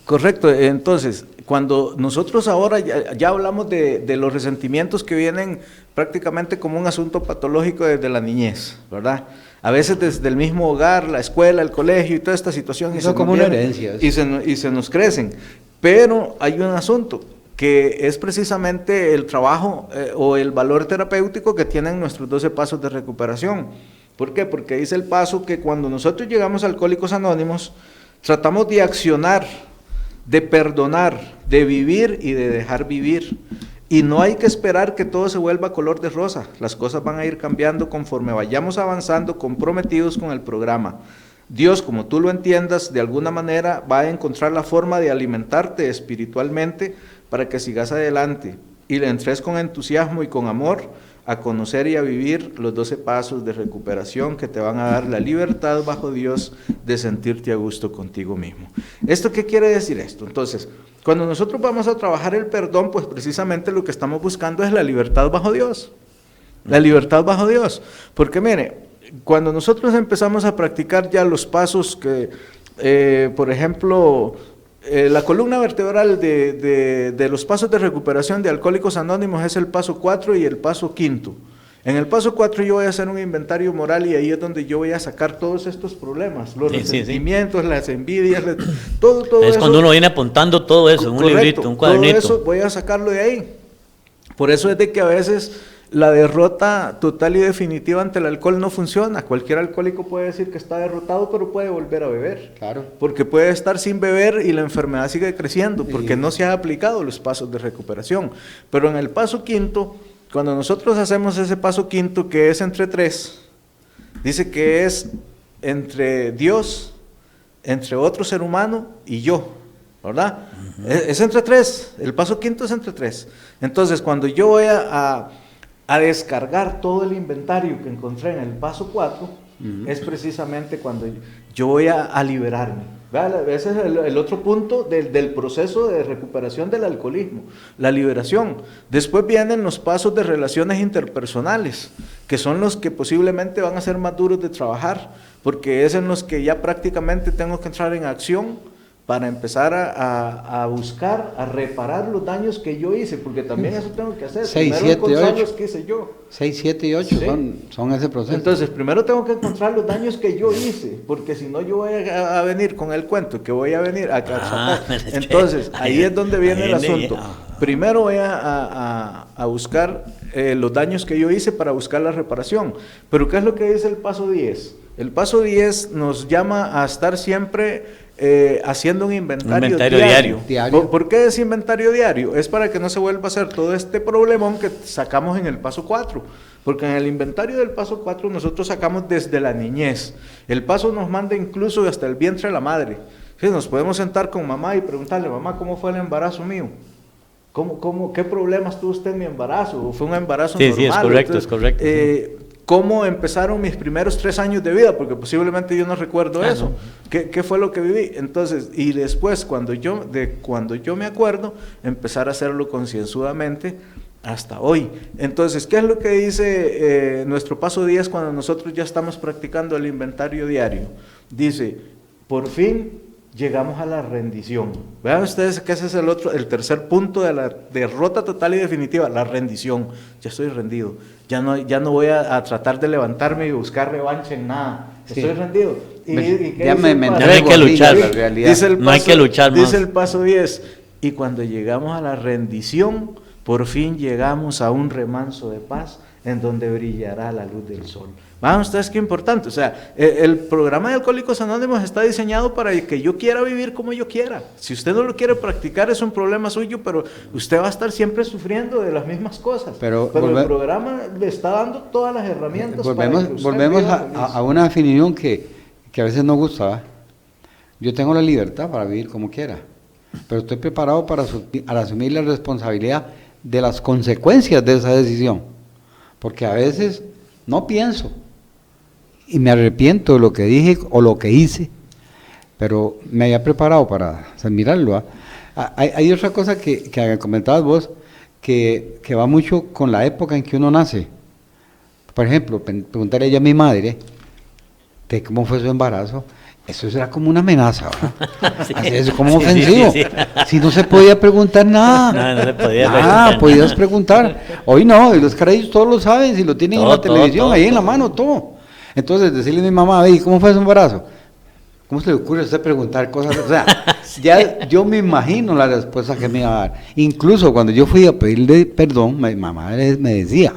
Correcto, entonces, cuando nosotros ahora ya hablamos de los resentimientos que vienen prácticamente como un asunto patológico desde la niñez, ¿verdad? A veces desde el mismo hogar, la escuela, el colegio y toda esta situación. Eso como una herencia. Y se nos crecen. Pero hay un asunto que es precisamente el trabajo o el valor terapéutico que tienen nuestros 12 pasos de recuperación. ¿Por qué? Porque dice el paso que cuando nosotros llegamos a Alcohólicos Anónimos, tratamos de accionar, de perdonar, de vivir y de dejar vivir. Y no hay que esperar que todo se vuelva color de rosa. Las cosas van a ir cambiando conforme vayamos avanzando, comprometidos con el programa. Dios, como tú lo entiendas, de alguna manera va a encontrar la forma de alimentarte espiritualmente para que sigas adelante y le entres con entusiasmo y con amor a conocer y a vivir los 12 pasos de recuperación que te van a dar la libertad bajo Dios de sentirte a gusto contigo mismo. ¿Esto qué quiere decir esto? Entonces, cuando nosotros vamos a trabajar el perdón, pues precisamente lo que estamos buscando es la libertad bajo Dios. La libertad bajo Dios. Porque mire, cuando nosotros empezamos a practicar ya los pasos que, por ejemplo, la columna vertebral de los pasos de recuperación de Alcohólicos Anónimos es el paso 4 y el paso 5. En el paso 4 yo voy a hacer un inventario moral y ahí es donde yo voy a sacar todos estos problemas, los resentimientos, las envidias, todo es eso. Cuando uno viene apuntando todo eso en un librito, un cuadernito. Todo eso voy a sacarlo de ahí. Por eso es de que a veces la derrota total y definitiva ante el alcohol no funciona. Cualquier alcohólico puede decir que está derrotado, pero puede volver a beber. Claro. Porque puede estar sin beber y la enfermedad sigue creciendo, porque no se han aplicado los pasos de recuperación. Pero en el paso 5, cuando nosotros hacemos ese paso 5, que es entre 3, dice que es entre Dios, entre otro ser humano y yo, ¿verdad? Es entre 3, el paso 5 es entre 3. Entonces, cuando yo voy a descargar todo el inventario que encontré en el paso 4, es precisamente cuando yo voy a liberarme. ¿Verdad? Ese es el otro punto del proceso de recuperación del alcoholismo, la liberación. Después vienen los pasos de relaciones interpersonales, que son los que posiblemente van a ser más duros de trabajar, porque es en los que ya prácticamente tengo que entrar en acción para empezar a buscar, a reparar los daños que yo hice, porque también eso tengo que hacer. 6, primero 7, encontrar 8. los que hice yo. 6, 7 y 8 Sí. son ese proceso. Entonces, primero tengo que encontrar los daños que yo hice, porque si no yo voy a venir con el cuento, que voy a venir a sacar. Entonces, ahí es donde viene el asunto. Primero voy a buscar los daños que yo hice para buscar la reparación. Pero ¿qué es lo que dice el paso 10? El paso 10 nos llama a estar siempre haciendo un inventario diario. ¿Por qué es inventario diario? Es para que no se vuelva a hacer todo este problemón que sacamos en el paso 4. Porque en el inventario del paso 4 nosotros sacamos desde la niñez. El paso nos manda incluso hasta el vientre de la madre. ¿Sí? Nos podemos sentar con mamá y preguntarle, mamá, ¿cómo fue el embarazo mío? ¿Qué problemas tuvo usted en mi embarazo? ¿O fue un embarazo normal? Sí, es correcto, Entonces, es correcto. ¿Cómo empezaron mis primeros 3 años de vida? Porque posiblemente yo no recuerdo eso. No. ¿Qué fue lo que viví? Entonces, y después, cuando yo me acuerdo, empezar a hacerlo concienzudamente hasta hoy. Entonces, ¿qué es lo que dice nuestro paso 10 cuando nosotros ya estamos practicando el inventario diario? Dice, por fin llegamos a la rendición. Vean ustedes que ese es el tercer punto de la derrota total y definitiva, la rendición. Ya estoy rendido, ya no voy a tratar de levantarme y buscar revancha en nada. Estoy rendido. Ya me no hay que luchar, la realidad. No hay que luchar más. Dice el paso 10, y cuando llegamos a la rendición, por fin llegamos a un remanso de paz en donde brillará la luz del sol. Vean ustedes qué importante, o sea, el programa de Alcohólicos Anónimos está diseñado para que yo quiera vivir como yo quiera. Si usted no lo quiere practicar es un problema suyo, pero usted va a estar siempre sufriendo de las mismas cosas. Pero el programa le está dando todas las herramientas volvemos a una definición que a veces no gusta, ¿va? Yo tengo la libertad para vivir como quiera, pero estoy preparado para asumir la responsabilidad de las consecuencias de esa decisión, porque a veces no pienso y me arrepiento de lo que dije o lo que hice, pero me había preparado para mirarlo, ¿eh? Hay otra cosa que comentabas vos, que va mucho con la época en que uno nace. Por ejemplo, preguntarle a mi madre de cómo fue su embarazo. Eso era como una amenaza, ¿verdad? Sí. Eso como ofensivo. Sí. Si no se podía preguntar nada. No se podía preguntar. Podías preguntar. Hoy no, y los carajillos todos lo saben, si lo tienen en la televisión, ahí en la mano, todo. Entonces, decirle a mi mamá, ¿cómo fue su embarazo? ¿Cómo se le ocurre a usted preguntar cosas? O sea, ya yo me imagino la respuesta que me iba a dar. Incluso cuando yo fui a pedirle perdón, mi mamá me decía,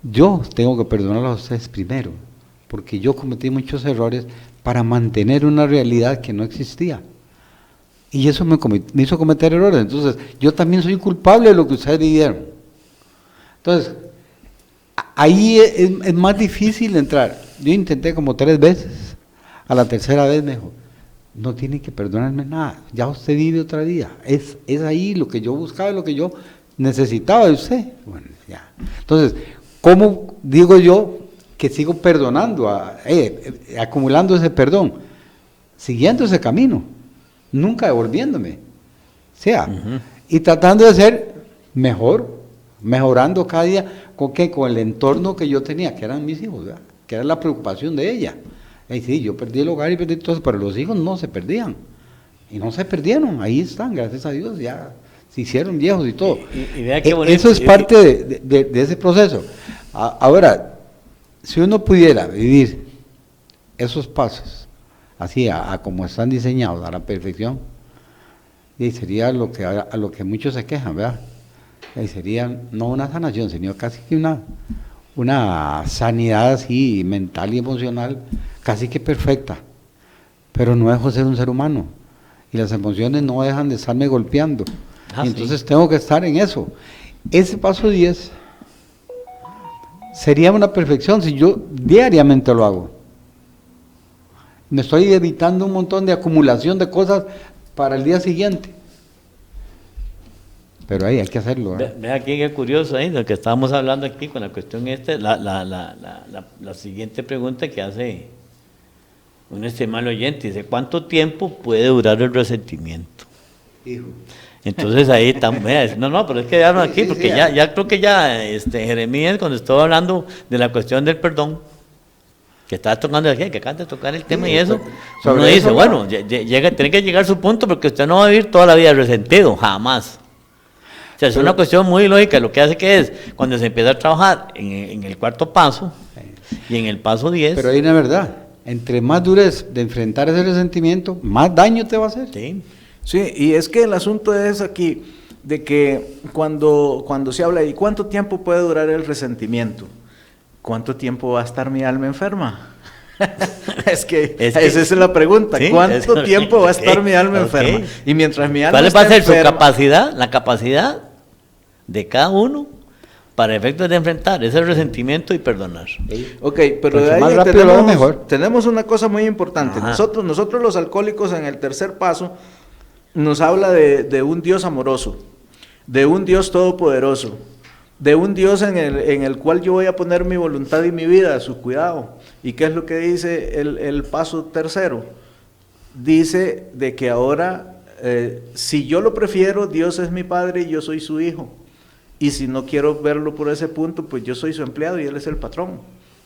yo tengo que perdonar a ustedes primero, porque yo cometí muchos errores para mantener una realidad que no existía. Y eso me hizo cometer errores. Entonces, yo también soy culpable de lo que ustedes vivieron. Entonces, ahí es más difícil entrar. Yo intenté como 3 veces. A la tercera vez me dijo, no tiene que perdonarme nada, ya usted vive otra vida. Es ahí lo que yo buscaba, lo que yo necesitaba de usted. Bueno, ya. Entonces, ¿cómo digo yo que sigo perdonando, acumulando ese perdón? Siguiendo ese camino, nunca devolviéndome. Y tratando de ser mejor, mejorando cada día, ¿con qué? Con el entorno que yo tenía, que eran mis hijos, ¿verdad? Que era la preocupación de ella. Y sí, yo perdí el hogar y perdí todo, pero los hijos no se perdían. Y no se perdieron, ahí están, gracias a Dios, ya se hicieron viejos y todo. Y vea qué bonito. Eso es parte de ese proceso. Ahora, si uno pudiera vivir esos pasos, así, a como están diseñados, a la perfección, y sería a lo que muchos se quejan, ¿verdad? Y sería no una sanación, sino casi que una sanidad así mental y emocional casi que perfecta, pero no dejo de ser un ser humano y las emociones no dejan de estarme golpeando, y entonces tengo que estar en eso. Ese paso 10 sería una perfección si yo diariamente lo hago. Me estoy evitando un montón de acumulación de cosas para el día siguiente. Pero ahí hay que hacerlo. Ve aquí qué curioso, lo que estábamos hablando aquí con la cuestión la siguiente pregunta que hace un estimado oyente, dice, ¿cuánto tiempo puede durar el resentimiento? Hijo. Entonces ahí también, no, pero es que ya aquí, porque ya creo que Jeremías, cuando estaba hablando de la cuestión del perdón, que estaba tocando aquí, que acaba de tocar el tema y eso, uno dice, bueno, tiene que llegar a su punto porque usted no va a vivir toda la vida resentido, jamás. O sea, es una cuestión muy lógica, lo que hace que es, cuando se empieza a trabajar en el cuarto paso y en el paso 10. Pero hay una verdad, entre más dures de enfrentar ese resentimiento, más daño te va a hacer. Sí, y es que el asunto es aquí, de que cuando se habla de cuánto tiempo puede durar el resentimiento, ¿cuánto tiempo va a estar mi alma enferma? es que esa es la pregunta, ¿sí? ¿Cuánto tiempo va a estar mi alma enferma? Y mientras mi alma ¿cuál va a ser su capacidad, la capacidad de cada uno para efectos de enfrentar ese resentimiento y perdonar? Ok, pero de ahí tenemos una cosa muy importante. Nosotros los alcohólicos en el tercer paso nos habla de un Dios amoroso, de un Dios todopoderoso, de un Dios en el cual yo voy a poner mi voluntad y mi vida a su cuidado. ¿Y qué es lo que dice el paso tercero? Dice de que ahora, si yo lo prefiero, Dios es mi padre y yo soy su hijo. Y si no quiero verlo por ese punto, pues yo soy su empleado y él es el patrón.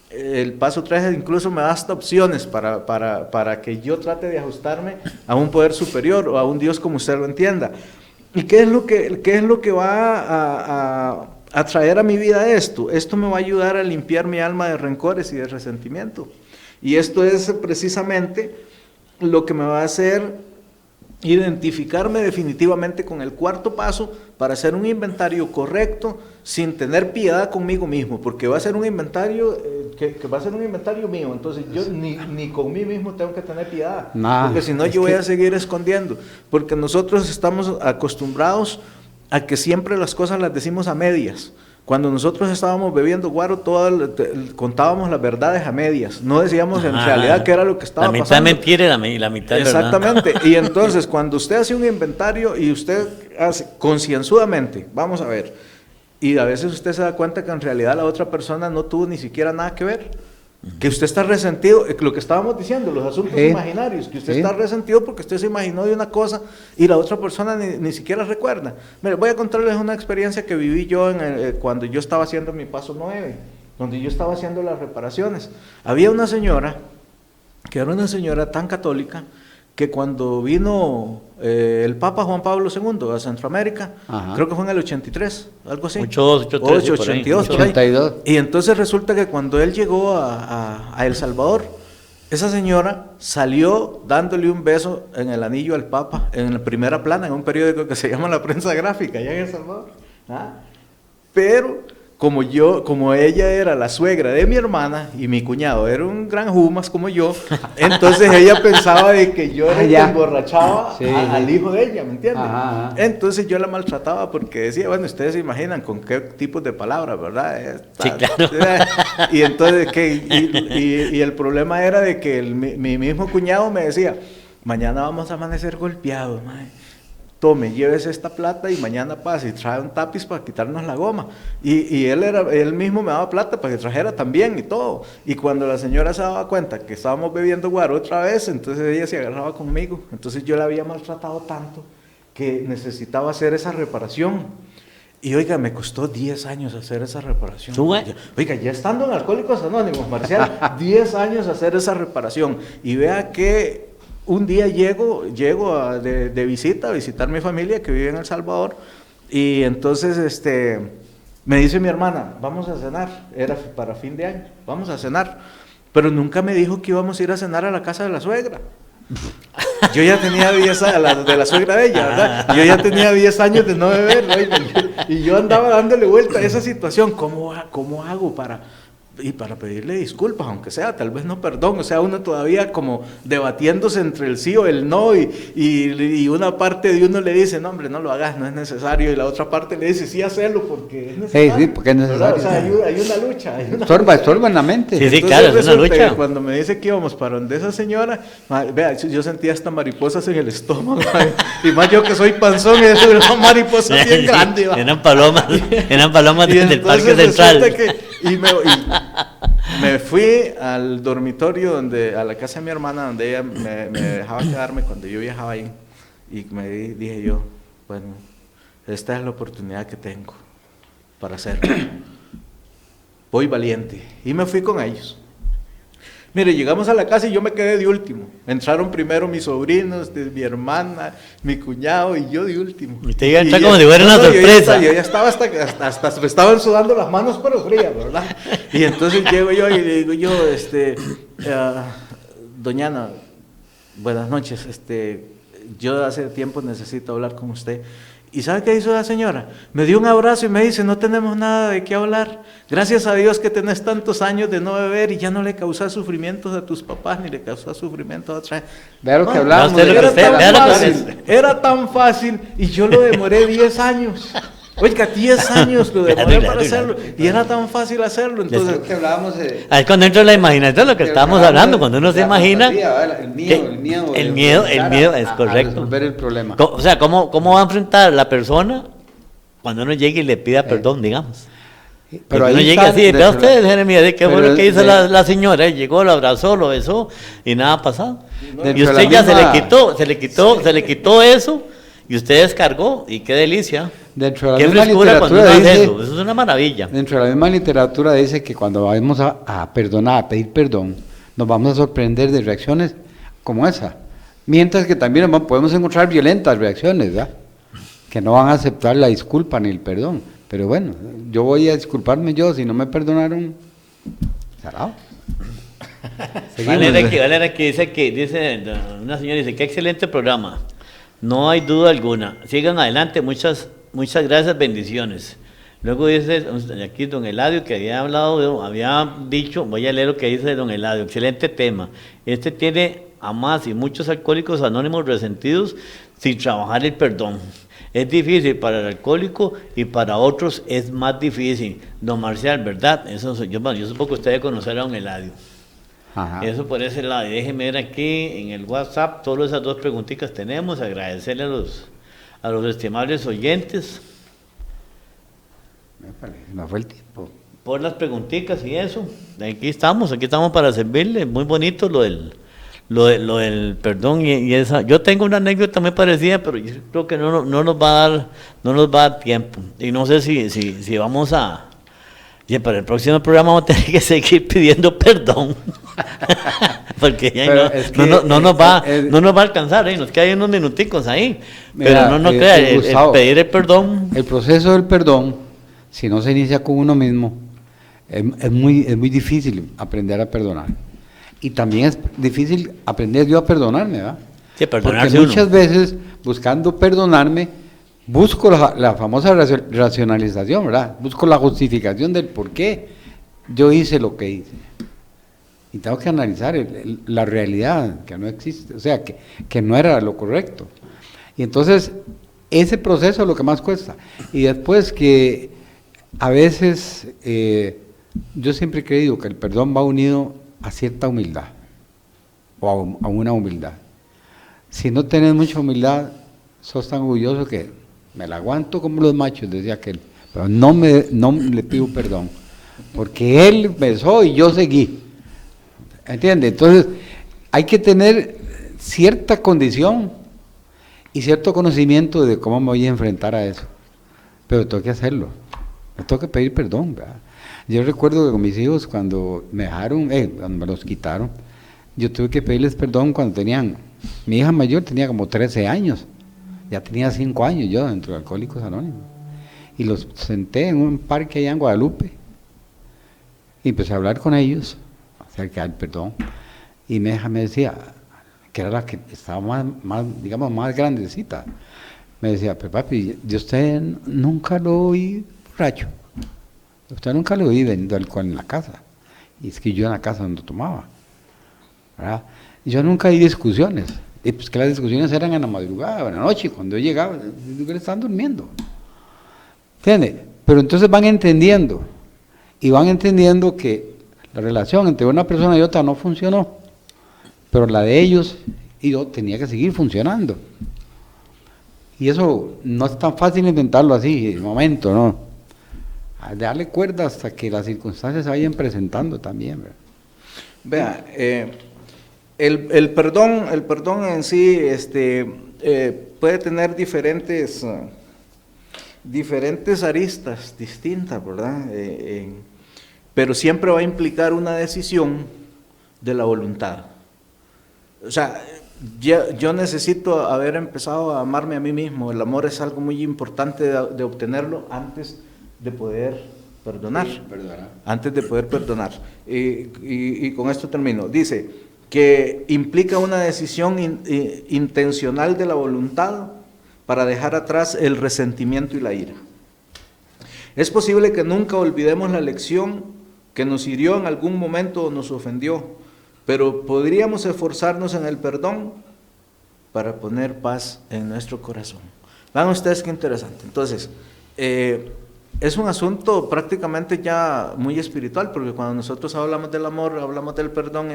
El paso 3 incluso me da hasta opciones para que yo trate de ajustarme a un poder superior o a un Dios como usted lo entienda. ¿Y qué es lo que va a traer a mi vida esto? Esto me va a ayudar a limpiar mi alma de rencores y de resentimiento. Y esto es precisamente lo que me va a hacer identificarme definitivamente con el cuarto paso para hacer un inventario correcto sin tener piedad conmigo mismo, porque va a ser un inventario que va a ser un inventario mío, entonces yo ni con mí mismo tengo que tener piedad, porque si no yo voy a seguir escondiendo, porque nosotros estamos acostumbrados a que siempre las cosas las decimos a medias. Cuando nosotros estábamos bebiendo guaro, contábamos las verdades a medias, no decíamos en realidad qué era lo que estaba pasando. La mitad mentira y la mitad verdad. Exactamente, y entonces cuando usted hace un inventario y usted hace concienzudamente, vamos a ver, y a veces usted se da cuenta que en realidad la otra persona no tuvo ni siquiera nada que ver, que usted está resentido, lo que estábamos diciendo, los asuntos imaginarios, que usted está resentido porque usted se imaginó de una cosa y la otra persona ni siquiera recuerda. Mire, voy a contarles una experiencia que viví yo cuando yo estaba haciendo mi paso 9, donde yo estaba haciendo las reparaciones. Había una señora, que era una señora tan católica, que cuando vino el Papa Juan Pablo II a Centroamérica, creo que fue en el 83, algo así. 82. Y entonces resulta que cuando él llegó a El Salvador, esa señora salió dándole un beso en el anillo al Papa, en la primera plana, en un periódico que se llama La Prensa Gráfica, allá en El Salvador. Pero como ella era la suegra de mi hermana y mi cuñado era un gran jumas como yo, entonces ella pensaba de que yo era el que emborrachaba al hijo de ella, ¿me entiendes? Ajá. Entonces yo la maltrataba porque decía, bueno, ustedes se imaginan con qué tipos de palabras, ¿verdad? Sí, claro. Y entonces, y el problema era de que mi mismo cuñado me decía, mañana vamos a amanecer golpeados, mae. Tome, llévese esta plata y mañana pase y trae un tapiz para quitarnos la goma. Y él mismo me daba plata para que trajera también y todo. Y cuando la señora se daba cuenta que estábamos bebiendo guaro otra vez, entonces ella se agarraba conmigo. Entonces yo la había maltratado tanto que necesitaba hacer esa reparación. Y oiga, me costó 10 años hacer esa reparación. Oiga, ya estando en Alcohólicos Anónimos, Marcial, 10 años hacer esa reparación. Y vea que un día llego de visita a visitar mi familia que vive en El Salvador, y entonces me dice mi hermana, vamos a cenar, era para fin de año, vamos a cenar, pero nunca me dijo que íbamos a ir a cenar a la casa de la suegra. Yo ya tenía 10 años, de la suegra de ella, ¿verdad? Yo ya tenía 10 años de no beber, ¿no? Y yo andaba dándole vuelta a esa situación, ¿cómo hago para pedirle disculpas, aunque sea, tal vez no perdón, o sea, uno todavía como debatiéndose entre el sí o el no, y una parte de uno le dice, no hombre, no lo hagas, no es necesario, y la otra parte le dice, sí, hazlo porque es necesario. Sí, porque es necesario. O sea, hay una lucha. Estorba en la mente. Sí, Entonces, claro, es una lucha. Cuando me dice que íbamos para donde esa señora, vea, yo sentía hasta mariposas en el estómago, y más yo que soy panzón, eso era una mariposa bien grande. Eran palomas del Parque Central. Me fui al dormitorio a la casa de mi hermana, donde ella me dejaba quedarme cuando yo viajaba ahí, y dije yo, bueno, esta es la oportunidad que tengo para hacerlo. Voy valiente, y me fui con ellos. Mire, llegamos a la casa y yo me quedé de último. Entraron primero mis sobrinos, mi hermana, mi cuñado y yo de último. Usted iba a entrar como si fuera una sorpresa. Yo ya estaba hasta me estaban sudando las manos, pero frías, ¿verdad? Y entonces llego yo y le digo yo, doña Ana, buenas noches, yo hace tiempo necesito hablar con usted. ¿Y sabe qué hizo la señora? Me dio un abrazo y me dice, no tenemos nada de qué hablar. Gracias a Dios que tenés tantos años de no beber y ya no le causas sufrimientos a tus papás ni le causas sufrimiento a otra. Vea lo que hablábamos. Era tan fácil y yo lo demoré 10 años. Oiga, 10 años lo demoré para hacerlo y era tan fácil hacerlo. Entonces, lo que hablábamos ahí cuando entra la imaginación, lo que estábamos hablando, cuando uno se imagina. El miedo es correcto. Resolver el problema. O sea, ¿cómo va a enfrentar la persona cuando uno llegue y le pida perdón, digamos? Pero ahí uno llega así, vea usted, Jeremy, ¿qué fue lo que hizo la señora? Llegó, lo abrazó, lo besó y nada ha pasado. Y usted ya se le quitó eso. Y usted descargó, y qué delicia. Dentro de qué la misma frescura cuando uno literatura hace dice, eso es una maravilla. Dentro de la misma literatura dice que cuando vamos a perdonar, a pedir perdón, nos vamos a sorprender de reacciones como esa. Mientras que también podemos encontrar violentas reacciones, ¿verdad? Que no van a aceptar la disculpa ni el perdón. Pero bueno, yo voy a disculparme yo, si no me perdonaron, sarao. Valera que dice una señora, dice, qué excelente programa. No hay duda alguna. Sigan adelante, muchas gracias, bendiciones. Luego dice aquí don Eladio, que había dicho, voy a leer lo que dice don Eladio, excelente tema. Tiene a más y muchos alcohólicos anónimos resentidos sin trabajar el perdón. Es difícil para el alcohólico y para otros es más difícil. Don Marcial, ¿verdad? Yo supongo que usted debe conocer a don Eladio. Ajá. Eso por ese lado. Y déjeme ver aquí en el WhatsApp, todas esas dos preguntitas tenemos. Agradecerle a los estimables oyentes. Me fue el tiempo. Por las preguntitas y eso. Aquí estamos para servirle. Muy bonito lo del perdón y esa. Yo tengo una anécdota muy parecida, pero yo creo que no nos va a dar tiempo. Y no sé si vamos a... Y para el próximo programa vamos a tener que seguir pidiendo perdón. Porque ya no nos va a alcanzar, nos quedan unos minuticos ahí. Mira, pero no crea, el pedir el perdón. El proceso del perdón, si no se inicia con uno mismo, es muy difícil aprender a perdonar. Y también es difícil aprender yo a perdonarme, ¿verdad? Sí, porque muchas veces, buscando perdonarme, busco la famosa racionalización, ¿verdad? Busco la justificación del por qué yo hice lo que hice. Y tengo que analizar la realidad, que no existe, o sea, que no era lo correcto. Y entonces, ese proceso es lo que más cuesta. Y después que a veces, yo siempre he creído que el perdón va unido a cierta humildad, o a una humildad. Si no tenés mucha humildad, sos tan orgulloso que me la aguanto como los machos, decía aquel, pero no le pido perdón, porque él besó y yo seguí. ¿Entiende? Entonces, hay que tener cierta condición y cierto conocimiento de cómo me voy a enfrentar a eso. Pero tengo que hacerlo. Me tengo que pedir perdón, ¿verdad? Yo recuerdo que con mis hijos, cuando me dejaron, cuando me los quitaron, yo tuve que pedirles perdón cuando mi hija mayor tenía como 13 años. Ya tenía 5 años yo dentro de Alcohólicos Anónimos. Y los senté en un parque allá en Guadalupe. Y empecé a hablar con ellos acerca del perdón, y mi hija me decía, que era la que estaba más grandecita, me decía, pero papi, yo usted nunca lo oí borracho, usted nunca lo oí vendiendo alcohol en la casa, y es que yo en la casa donde tomaba, ¿verdad? Yo nunca oí discusiones, y pues que las discusiones eran en la madrugada, en la noche, cuando yo llegaba, estaban durmiendo, ¿entiende? Pero entonces van entendiendo que la relación entre una persona y otra no funcionó, pero la de ellos y yo tenía que seguir funcionando. Y eso no es tan fácil intentarlo así, de momento, ¿no? A darle cuerda hasta que las circunstancias se vayan presentando también, ¿verdad? Vea, el perdón en sí puede tener diferentes aristas distintas, ¿verdad? Pero siempre va a implicar una decisión de la voluntad. O sea, yo necesito haber empezado a amarme a mí mismo. El amor es algo muy importante de obtenerlo antes de poder perdonar. Sí, antes de poder perdonar. Y con esto termino. Dice que implica una decisión intencional de la voluntad para dejar atrás el resentimiento y la ira. Es posible que nunca olvidemos la lección que nos hirió en algún momento o nos ofendió, pero podríamos esforzarnos en el perdón para poner paz en nuestro corazón. Vean ustedes qué interesante. Entonces, es un asunto prácticamente ya muy espiritual, porque cuando nosotros hablamos del amor, hablamos del perdón,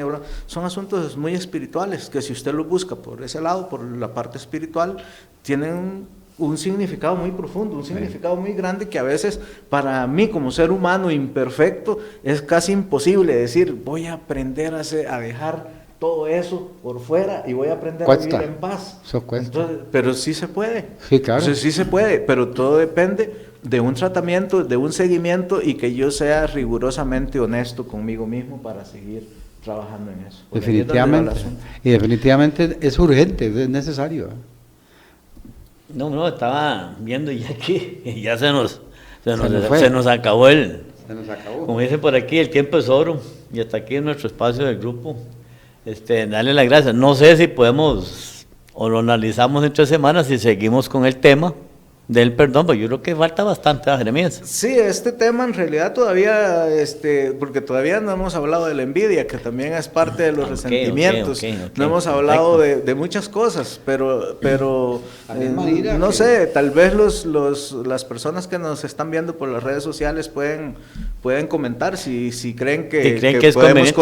son asuntos muy espirituales, que si usted lo busca por ese lado, por la parte espiritual, tienen un significado muy profundo, un significado muy grande, que a veces para mí como ser humano imperfecto es casi imposible decir, voy a aprender a dejar todo eso por fuera y voy a aprender a vivir en paz. Eso cuesta. Entonces, pero sí se puede. Sí, claro. Entonces, sí se puede, pero todo depende de un tratamiento, de un seguimiento, y que yo sea rigurosamente honesto conmigo mismo para seguir trabajando en eso. Definitivamente. Y definitivamente es urgente, es necesario. No, estaba viendo ya aquí, y ya se nos acabó Se nos acabó. Como dice por aquí, el tiempo es oro, y hasta aquí en nuestro espacio del grupo. Darle las gracias. No sé si podemos, o lo analizamos en 3 semanas, si seguimos con el tema del perdón, pero yo creo que falta bastante, Jeremías. Sí, este tema en realidad todavía, porque todavía no hemos hablado de la envidia, que también es parte de los resentimientos. No hemos hablado de muchas cosas, pero no sé, tal vez las personas que nos están viendo por las redes sociales pueden comentar si creen que es podemos ya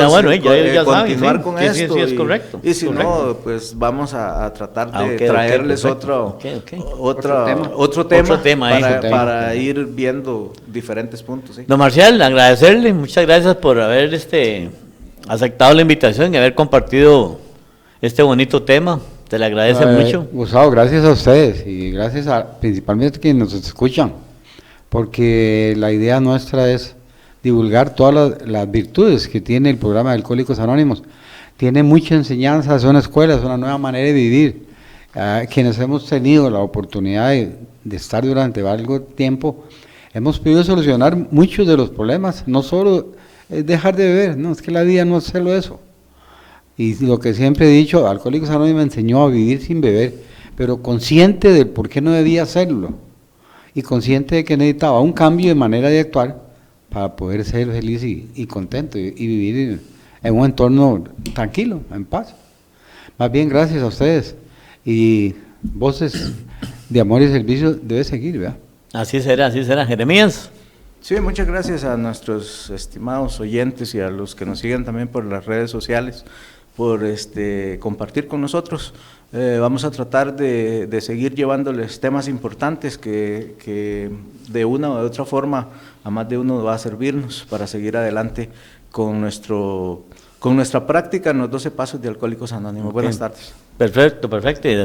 continuar saben, con sí, esto. Sí, es correcto. Y si no, pues vamos a tratar de traerles otro tema para ir viendo diferentes puntos. ¿Sí? Don Marcial, agradecerle, muchas gracias por haber aceptado la invitación y haber compartido este bonito tema. Te le agradece mucho. Gustavo, gracias a ustedes y gracias principalmente a quienes nos escuchan, porque la idea nuestra es divulgar todas las virtudes que tiene el programa de Alcohólicos Anónimos. Tiene mucha enseñanza, es una escuela, es una nueva manera de vivir. Quienes hemos tenido la oportunidad de estar durante algo tiempo, hemos podido solucionar muchos de los problemas. No solo es dejar de beber, no, es que la vida no es solo eso. Y lo que siempre he dicho, Alcohólicos Anónimos me enseñó a vivir sin beber, pero consciente del por qué no debía hacerlo y consciente de que necesitaba un cambio de manera de actuar para poder ser feliz y contento y vivir en un entorno tranquilo, en paz. Más bien, gracias a ustedes. Y Voces de Amor y Servicio debe seguir, ¿verdad? Así será, Jeremías. Sí, muchas gracias a nuestros estimados oyentes y a los que nos siguen también por las redes sociales por compartir con nosotros. Vamos a tratar de seguir llevándoles temas importantes que de una o de otra forma a más de uno va a servirnos para seguir adelante con nuestra práctica en los 12 pasos de Alcohólicos Anónimos. Okay. Buenas tardes. Perfecto. Y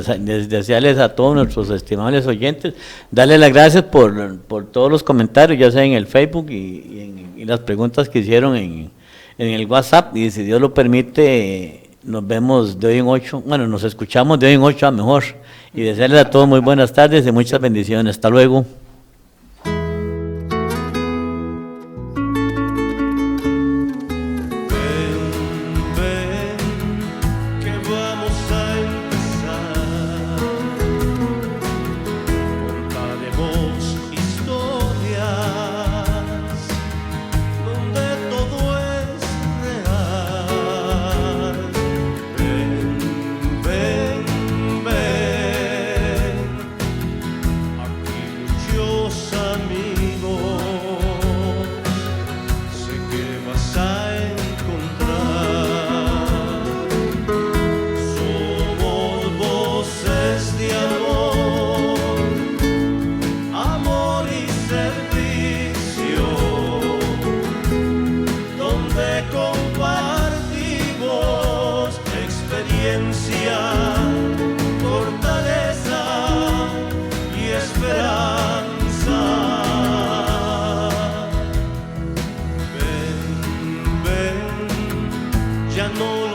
desearles a todos nuestros estimables oyentes, darles las gracias por todos los comentarios, ya sea en el Facebook y las preguntas que hicieron en el WhatsApp. Y si Dios lo permite, nos vemos de hoy en 8, nos escuchamos de hoy en 8 a mejor. Y desearles a todos muy buenas tardes y muchas bendiciones. Hasta luego. Ya no